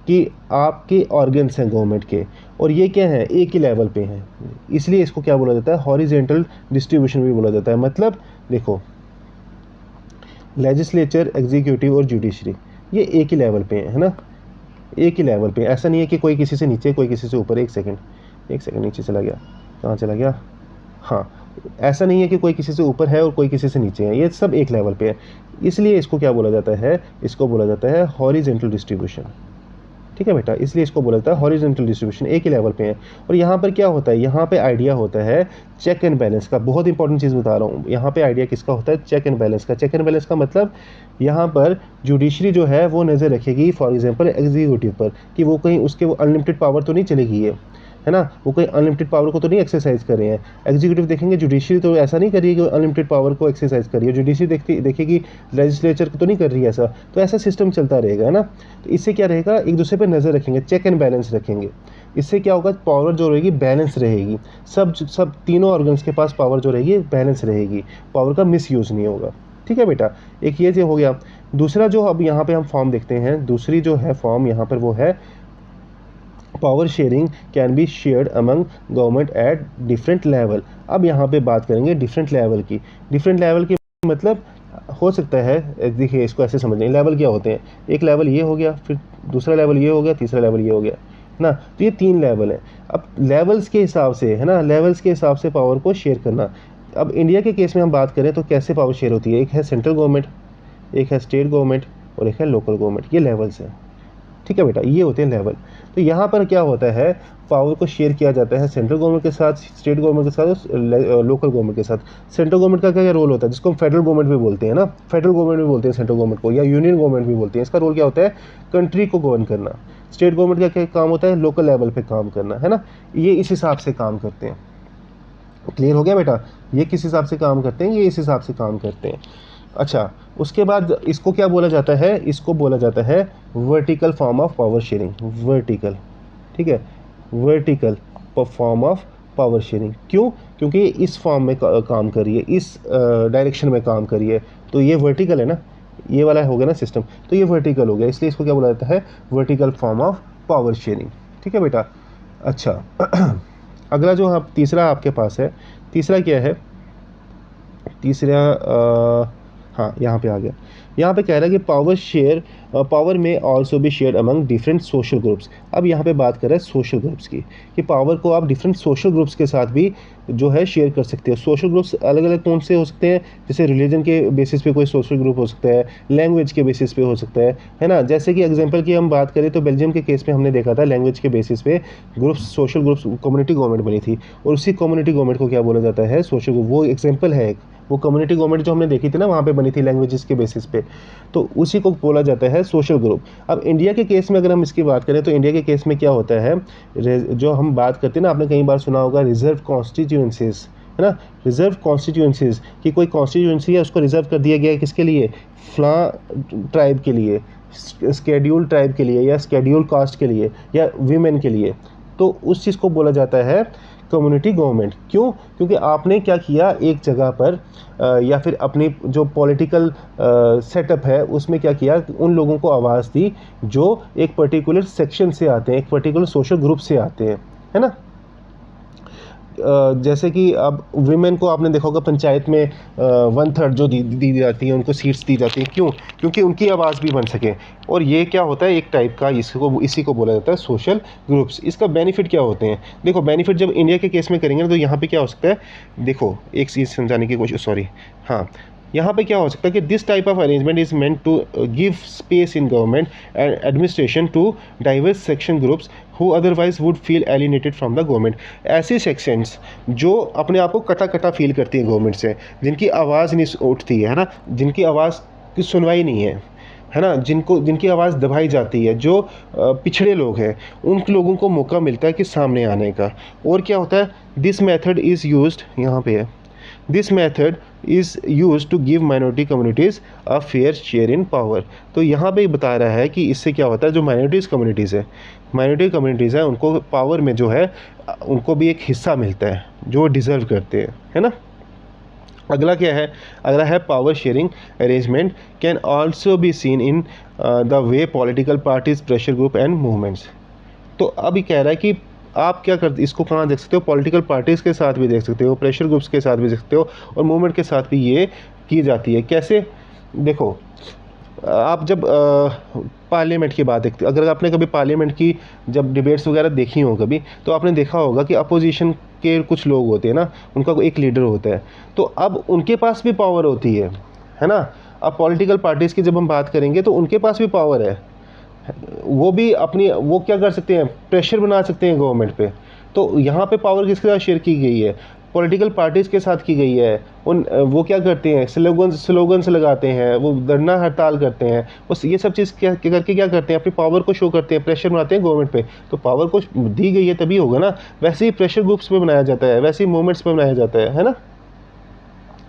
कि आपके ऑर्गन्स हैं गवर्नमेंट के, और ये क्या है, एक ही लेवल पे हैं, इसलिए इसको क्या बोला जाता है, हॉरिजेंटल डिस्ट्रीब्यूशन भी बोला जाता है। मतलब देखो, लेजिस्लेचर, एग्जीक्यूटिव और जुडिशरी ये एक ही लेवल पे है ना, एक ही लेवल पे। ऐसा नहीं है कि कोई किसी से नीचे, कोई किसी से ऊपर। एक सेकंड नीचे चला गया, कहाँ चला गया, हाँ, ऐसा नहीं है कि कोई किसी से ऊपर है और कोई किसी से नीचे है, ये सब एक लेवल पे है। इसलिए इसको क्या बोला जाता है, इसको बोला जाता है हॉरिजेंटल डिस्ट्रीब्यूशन, ठीक है बेटा। इसलिए इसको बोला जाता है हॉरिजेंटल डिस्ट्रीब्यूशन, एक ही लेवल पे है। और यहाँ पर क्या होता है, यहाँ पे आइडिया होता है चेक एंड बैलेंस का। बहुत इंपॉर्टेंट चीज़ बता रहा हूँ, यहाँ पे आइडिया किसका होता है, चेक एंड बैलेंस का। चेक एंड बैलेंस का मतलब यहाँ पर जुडिशरी जो है वो नज़र रखेगी फॉर एग्जांपल एग्जीक्यूटिव पर, कि वो कहीं उसके वो अनलिमिटेड पावर तो नहीं चलेगी है ना, वो कोई अनलिमिटेड पावर को तो नहीं एक्सरसाइज कर रहे हैं। एग्जीक्यूटिव देखेंगे, जुडिशरी तो ऐसा नहीं कर रही है कि अनलिमिटेड पावर को एक्सरसाइज कर रही है। जुडिशरी देखेगी लेजिस्लेचर को तो नहीं कर रही है ऐसा। तो ऐसा सिस्टम चलता रहेगा, है ना। तो इससे क्या रहेगा, एक दूसरे पर नज़र रखेंगे, चेक एंड बैलेंस रखेंगे। इससे क्या होगा, पावर जो रहेगी बैलेंस रहेगी, सब तीनों ऑर्गन्स के पास पावर जो रहेगी बैलेंस रहेगी, पावर का मिसयूज़ नहीं होगा, ठीक है बेटा। एक ये जो हो गया। दूसरा जो अब यहाँ पे हम फॉर्म देखते हैं, दूसरी जो है फॉर्म यहाँ पर वो है power sharing can be shared among government at different level. अब यहाँ पे बात करेंगे डिफरेंट लेवल की। डिफरेंट लेवल की मतलब हो सकता है, देखिए इसको ऐसे समझ लें, लेवल क्या होते हैं, एक लेवल ये हो गया, फिर दूसरा लेवल ये हो गया, तीसरा लेवल ये हो गया ना। तो ये 3 लेवल हैं। अब लेवल्स के हिसाब से, है ना, लेवल्स के हिसाब से पावर को शेयर करना। अब इंडिया के केस में हम बात करें तो कैसे पावर शेयर होती है, एक है सेंट्रल गवर्नमेंट, एक है स्टेट गवर्नमेंट और एक है लोकल गवर्नमेंट, ये लेवल्स हैं, ठीक है बेटा, ये होते हैं लेवल। तो यहाँ पर क्या होता है, पावर को शेयर किया जाता है सेंट्रल गवर्नमेंट के साथ, स्टेट गवर्नमेंट के साथ, लोकल गवर्नमेंट के साथ। सेंट्रल गवर्नमेंट का क्या रोल होता है, जिसको हम फेडरल गवर्नमेंट भी बोलते हैं ना, फेडरल गवर्नमेंट भी बोलते हैं सेंट्रल गवर्नमेंट को, या यूनियन गवर्नमेंट भी बोलते हैं। इसका रोल क्या होता है, कंट्री को गवर्न करना। स्टेट गवर्नमेंट का क्या काम होता है, लोकल लेवल पर काम करना, है ना। ये इस हिसाब से काम करते हैं। क्लियर हो गया बेटा, ये किस हिसाब से काम करते हैं, ये इस हिसाब से काम करते हैं। अच्छा, उसके बाद इसको क्या बोला जाता है, इसको बोला जाता है vertical form of power sharing, vertical, ठीक है, vertical form of power sharing. क्यों? क्योंकि ये इस फॉर्म में काम कर रही है, इस डायरेक्शन में काम कर रही है, तो ये वर्टिकल है ना, ये वाला होगा ना सिस्टम, तो ये वर्टिकल हो गया, इसलिए इसको क्या बोला जाता है, vertical form of power sharing. ठीक है बेटा। अच्छा अगला जो आप तीसरा आपके पास है, तीसरा क्या है, तीसरा हाँ यहाँ पे आ गया। यहाँ पे कह रहा है कि पावर में ऑल्सो भी share among different social groups. अब यहाँ पे बात कर रहा है सोशल ग्रुप्स की, कि पावर को आप डिफरेंट सोशल ग्रुप्स के साथ भी जो है शेयर कर सकते हो। सोशल ग्रुप्स अलग अलग कौन से हो सकते हैं, जैसे रिलीजन के बेसिस पे कोई सोशल ग्रुप हो सकता है, लैंग्वेज के बेसिस पे हो सकता है ना। जैसे कि एग्जांपल की हम बात करें तो बेल्जियम के केस में हमने देखा था लैंग्वेज के बेसिस पे groups, social groups, community government बनी थी, और उसी कम्युनिटी गवर्नमेंट को क्या बोला जाता है, सोशल ग्रुप। वो एग्जाम्पल है, वो कम्युनिटी गवर्नमेंट जो हमने देखी थी ना, वहाँ पे बनी थी लैंग्वेजेस के बेसिस पे, तो उसी को बोला जाता है सोशल ग्रुप। अब इंडिया के केस में अगर हम इसकी बात करें तो इंडिया के केस में क्या होता है, जो हम बात करते हैं ना, आपने कई बार सुना होगा रिजर्व कॉन्स्टिट्यूएंसीज, है ना, रिजर्व कॉन्स्टिट्यूएंसीज, कि कोई कॉन्स्टिट्यूएंसी है उसको रिजर्व कर दिया गया है, किसके लिए, फ्ला ट्राइब के लिए, स्केड्यूल ट्राइब के लिए, या स्केड्यूल कास्ट के लिए, या वीमेन के लिए, तो उस चीज़ को बोला जाता है कम्युनिटी गवर्नमेंट। क्यों? क्योंकि आपने क्या किया, एक जगह पर या फिर अपनी जो पॉलिटिकल सेटअप है उसमें क्या किया, उन लोगों को आवाज़ दी जो एक पर्टिकुलर सेक्शन से आते हैं, एक पर्टिकुलर सोशल ग्रुप से आते हैं, है ना। जैसे कि अब वीमेन को आपने देखा होगा पंचायत में 1/3 जो दी जाती है, उनको सीट्स दी जाती हैं। क्यों? क्योंकि उनकी आवाज़ भी बन सके। और ये क्या होता है, एक टाइप का इसी को बोला जाता है सोशल ग्रुप्स। इसका बेनिफिट क्या होते हैं, देखो बेनिफिट जब इंडिया के केस में करेंगे ना, तो यहाँ पे क्या हो सकता है, देखो एक चीज़ समझाने की कोशिश, सॉरी, हाँ, यहाँ पे क्या हो सकता है कि this type of arrangement is meant to give space in government and administration to diverse section groups who otherwise would feel alienated from the government. ऐसे सेक्शंस जो अपने आप को कटा कटा फील करती हैं गवर्नमेंट से, जिनकी आवाज़ नहीं उठती है ना, जिनकी आवाज़ की सुनवाई नहीं है ना, जिनकी आवाज़ दबाई जाती है, जो पिछड़े लोग हैं, उन लोगों को मौका मिलता है कि सामने आने का। और क्या होता है, दिस मेथड इज़ यूज्ड, यहाँ पे है, this method is use to give minority communities a fair share in power. तो यहाँ पे बता रहा है कि इससे क्या होता है, जो माइनॉरिटीज़ कम्युनिटीज़ है उनको पावर में जो है उनको भी एक हिस्सा मिलता है जो डिज़र्व करते हैं, है ना। अगला क्या है, अगला है power sharing arrangement can also be seen in the way political parties, pressure group and movements. तो अभी कह रहा है कि आप क्या करते, इसको कहाँ देख सकते हो, पॉलिटिकल पार्टीज़ के साथ भी देख सकते हो, प्रेशर ग्रुप्स के साथ भी देख सकते हो, और मूवमेंट के साथ भी ये की जाती है। कैसे, देखो आप जब पार्लियामेंट की बात देखते हो, अगर आपने कभी पार्लियामेंट की जब डिबेट्स वगैरह देखी हो कभी, तो आपने देखा होगा कि अपोजिशन के कुछ लोग होते हैं ना, उनका एक लीडर होता है, तो अब उनके पास भी पावर होती है ना। अब पॉलिटिकल पार्टीज़ की जब हम बात करेंगे तो उनके पास भी पावर है, वो भी अपनी, वो क्या कर सकते हैं, प्रेशर बना सकते हैं गवर्नमेंट पे। तो यहाँ पे पावर किसके साथ शेयर की गई है, पॉलिटिकल पार्टीज़ के साथ की गई है। वो क्या करते हैं, स्लोगन्स लगाते हैं, वो धरना हड़ताल करते हैं, बस ये सब चीज़ क्या करके क्या करते हैं, अपनी पावर को शो करते हैं, प्रेशर बनाते हैं गवर्नमेंट पे। तो पावर को दी गई है तभी होगा ना, वैसे ही प्रेशर ग्रुप्स पे बनाया जाता है, वैसे ही मूवमेंट्स पे बनाया जाता है ना।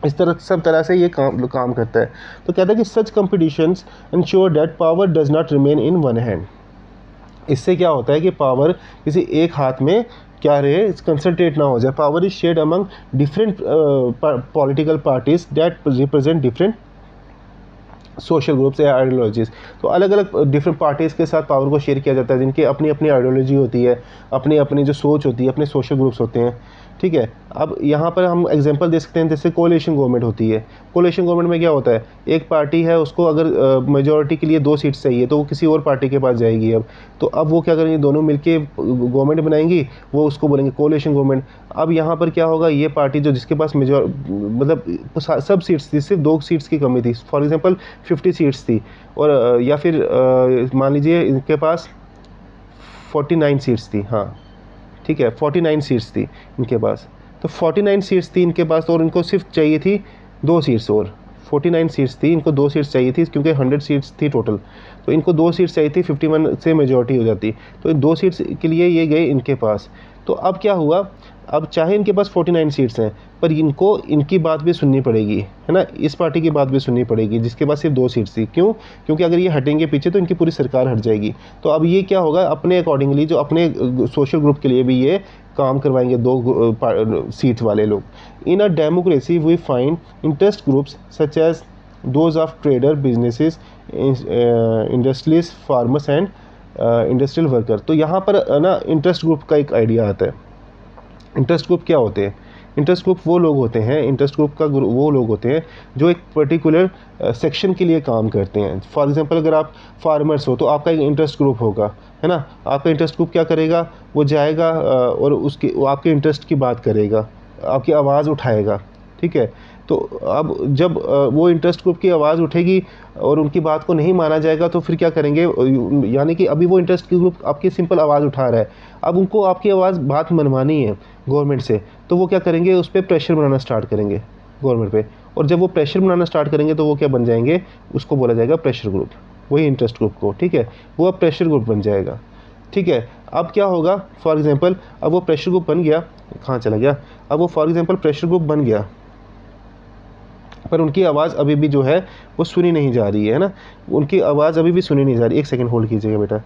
इस तरह सब तरह से ये काम करता है। तो कहता है कि such competitions ensure that power does not remain in one hand. इससे क्या होता है कि पावर किसी एक हाथ में क्या रहे, कंसंट्रेट ना हो जाए। Power is shared among different political parties that represent different social groups या आइडियोलॉजीज़। तो अलग अलग डिफरेंट पार्टीज़ के साथ पावर को शेयर किया जाता है, जिनकी अपनी अपनी आइडियोलॉजी होती है, अपनी अपनी जो सोच होती है, अपने सोशल ग्रुप्स होते हैं, ठीक है। अब यहाँ पर हम एग्जांपल दे सकते हैं, जैसे कोलिशन गवर्नमेंट होती है। कोलिशन गवर्नमेंट में क्या होता है, एक पार्टी है, उसको अगर मेजॉरिटी के लिए 2 सीट्स चाहिए तो वो किसी और पार्टी के पास जाएगी। अब वो क्या करेंगे, दोनों मिलके गवर्नमेंट बनाएंगी, वो उसको बोलेंगे कोलिशन गवर्नमेंट। अब यहाँ पर क्या होगा, ये पार्टी जो जिसके पास मतलब सब सीट्स थी, सिर्फ 2 सीट्स की कमी थी, फॉर एग्जाम्पल 50 सीट्स थी, और या फिर मान लीजिए इनके पास 49 सीट्स थी, हाँ ठीक है, 49 सीट्स थी इनके पास। तो 49 सीट्स थी इनके पास, और इनको सिर्फ चाहिए थी 2 सीट्स, और 49 सीट्स थी, इनको 2 सीट्स चाहिए थी, क्योंकि 100 सीट्स थी टोटल, तो इनको 2 सीट्स चाहिए थी, 51 से मेजॉरिटी हो जाती। तो इन 2 सीट्स के लिए ये गए इनके पास। तो अब क्या हुआ, अब चाहे इनके पास 49 सीट्स हैं, पर इनको इनकी बात भी सुननी पड़ेगी, है ना, इस पार्टी की बात भी सुननी पड़ेगी जिसके पास सिर्फ 2 सीट्स थी। क्यों? क्योंकि अगर ये हटेंगे पीछे तो इनकी पूरी सरकार हट जाएगी। तो अब ये क्या होगा, अपने अकॉर्डिंगली जो अपने सोशल ग्रुप के लिए भी ये काम करवाएंगे 2 सीट्स वाले लोग। In a democracy we find interest groups such as those of trader, businesses, industries, farmers and industrial worker. तो यहाँ पर ना इंटरेस्ट ग्रुप का एक आइडिया आता है। इंटरेस्ट ग्रुप क्या होते हैं? इंटरेस्ट ग्रुप वो लोग होते हैं, इंटरेस्ट ग्रुप का वो लोग होते हैं जो एक पर्टिकुलर सेक्शन के लिए काम करते हैं। फॉर एग्जांपल अगर आप फार्मर्स हो तो आपका एक इंटरेस्ट ग्रुप होगा, है ना। आपका इंटरेस्ट ग्रुप क्या करेगा, वो जाएगा और वो आपके इंटरेस्ट की बात करेगा, आपकी आवाज़ उठाएगा, ठीक है। तो अब जब वो इंटरेस्ट ग्रुप की आवाज़ उठेगी और उनकी बात को नहीं माना जाएगा तो फिर क्या करेंगे, यानी कि अभी वो इंटरेस्ट ग्रुप आपकी सिंपल आवाज़ उठा रहा है, अब उनको आपकी आवाज़ बात मनवानी है गवर्नमेंट से, तो वो क्या करेंगे, उस पर प्रेशर बनाना स्टार्ट करेंगे गवर्नमेंट पे। और जब वो प्रेशर बनाना स्टार्ट करेंगे तो वो क्या बन जाएंगे, उसको बोला जाएगा प्रेशर ग्रुप, वही इंटरेस्ट ग्रुप को, ठीक है। वो अब प्रेशर ग्रुप बन जाएगा, ठीक है। अब क्या होगा, फॉर एग्जांपल अब वो प्रेशर ग्रुप बन गया, कहाँ चला गया, अब वो फॉर एग्जांपल प्रेशर ग्रुप बन गया, पर उनकी आवाज़ अभी भी जो है वो सुनी नहीं जा रही है ना, उनकी आवाज़ अभी भी सुनी नहीं जा रही। एक सेकंड होल्ड कीजिएगा बेटा,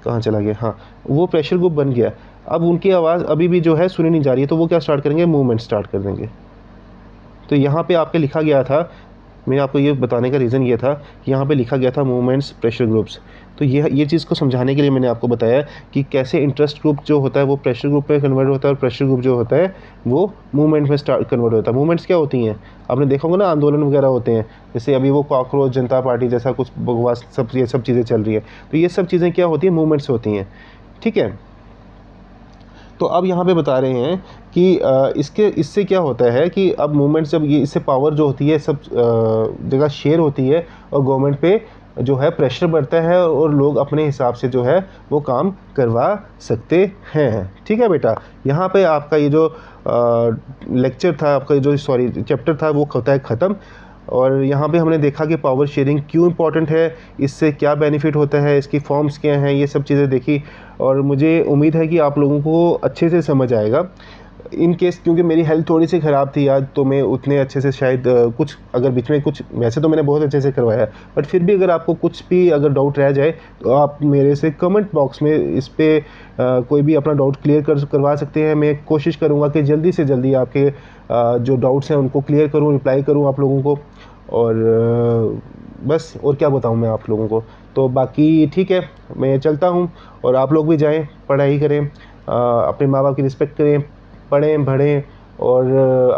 कहाँ चला गया, हाँ वो प्रेशर ग्रुप बन गया, अब उनकी आवाज़ अभी भी जो है सुनी नहीं जा रही है, तो वो क्या स्टार्ट करेंगे, मूवमेंट स्टार्ट कर देंगे। तो यहाँ पे आपके लिखा गया था, मैं आपको ये बताने का रीज़न ये था कि यहाँ पे लिखा गया था मूवमेंट्स, प्रेशर ग्रुप्स। तो ये चीज़ को समझाने के लिए मैंने आपको बताया कि कैसे इंटरेस्ट ग्रुप जो होता है वो प्रेशर ग्रुप में कन्वर्ट होता है और प्रेशर ग्रुप जो होता है वो मूवमेंट में कन्वर्ट होता है। मूवमेंट्स क्या होती हैं, आपने देखा होगा ना, आंदोलन वगैरह होते हैं, जैसे अभी वो कॉकरोच जनता पार्टी जैसा कुछ बकवास ये सब चीज़ें चल रही है, तो ये सब चीज़ें क्या होती हैं, मूवमेंट्स होती हैं, ठीक है। तो अब यहाँ पे बता रहे हैं कि इससे क्या होता है कि अब मूवमेंट जब ये इससे पावर जो होती है सब जगह शेयर होती है और गवर्नमेंट पे जो है प्रेशर बढ़ता है और लोग अपने हिसाब से जो है वो काम करवा सकते हैं, ठीक है बेटा। यहाँ पे आपका ये जो लेक्चर था, आपका जो चैप्टर था वो होता है ख़त्म। और यहाँ पे हमने देखा कि पावर शेयरिंग क्यों इम्पॉर्टेंट है, इससे क्या बेनिफिट होता है, इसकी फॉर्म्स क्या हैं, ये सब चीज़ें देखी। और मुझे उम्मीद है कि आप लोगों को अच्छे से समझ आएगा। इन केस क्योंकि मेरी हेल्थ थोड़ी सी ख़राब थी आज, तो मैं उतने अच्छे से शायद कुछ अगर बीच में कुछ, वैसे तो मैंने बहुत अच्छे से करवाया, बट फिर भी अगर आपको कुछ भी अगर डाउट रह जाए तो आप मेरे से कमेंट बॉक्स में इस पर कोई भी अपना डाउट क्लियर करवा सकते हैं। मैं कोशिश करूँगा कि जल्दी से जल्दी आपके जो डाउट्स हैं उनको क्लियर करूँ, रिप्लाई करूँ आप लोगों को। और बस और क्या बताऊँ मैं आप लोगों को, तो बाकी ठीक है, मैं चलता हूँ। और आप लोग भी जाएं, पढ़ाई करें, अपने माँ बाप की रिस्पेक्ट करें, पढ़ें बढ़ें और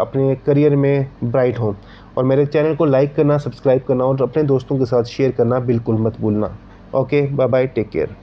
अपने करियर में ब्राइट हों। और मेरे चैनल को लाइक करना, सब्सक्राइब करना और अपने दोस्तों के साथ शेयर करना बिल्कुल मत भूलना। Okay, bye bye, take care.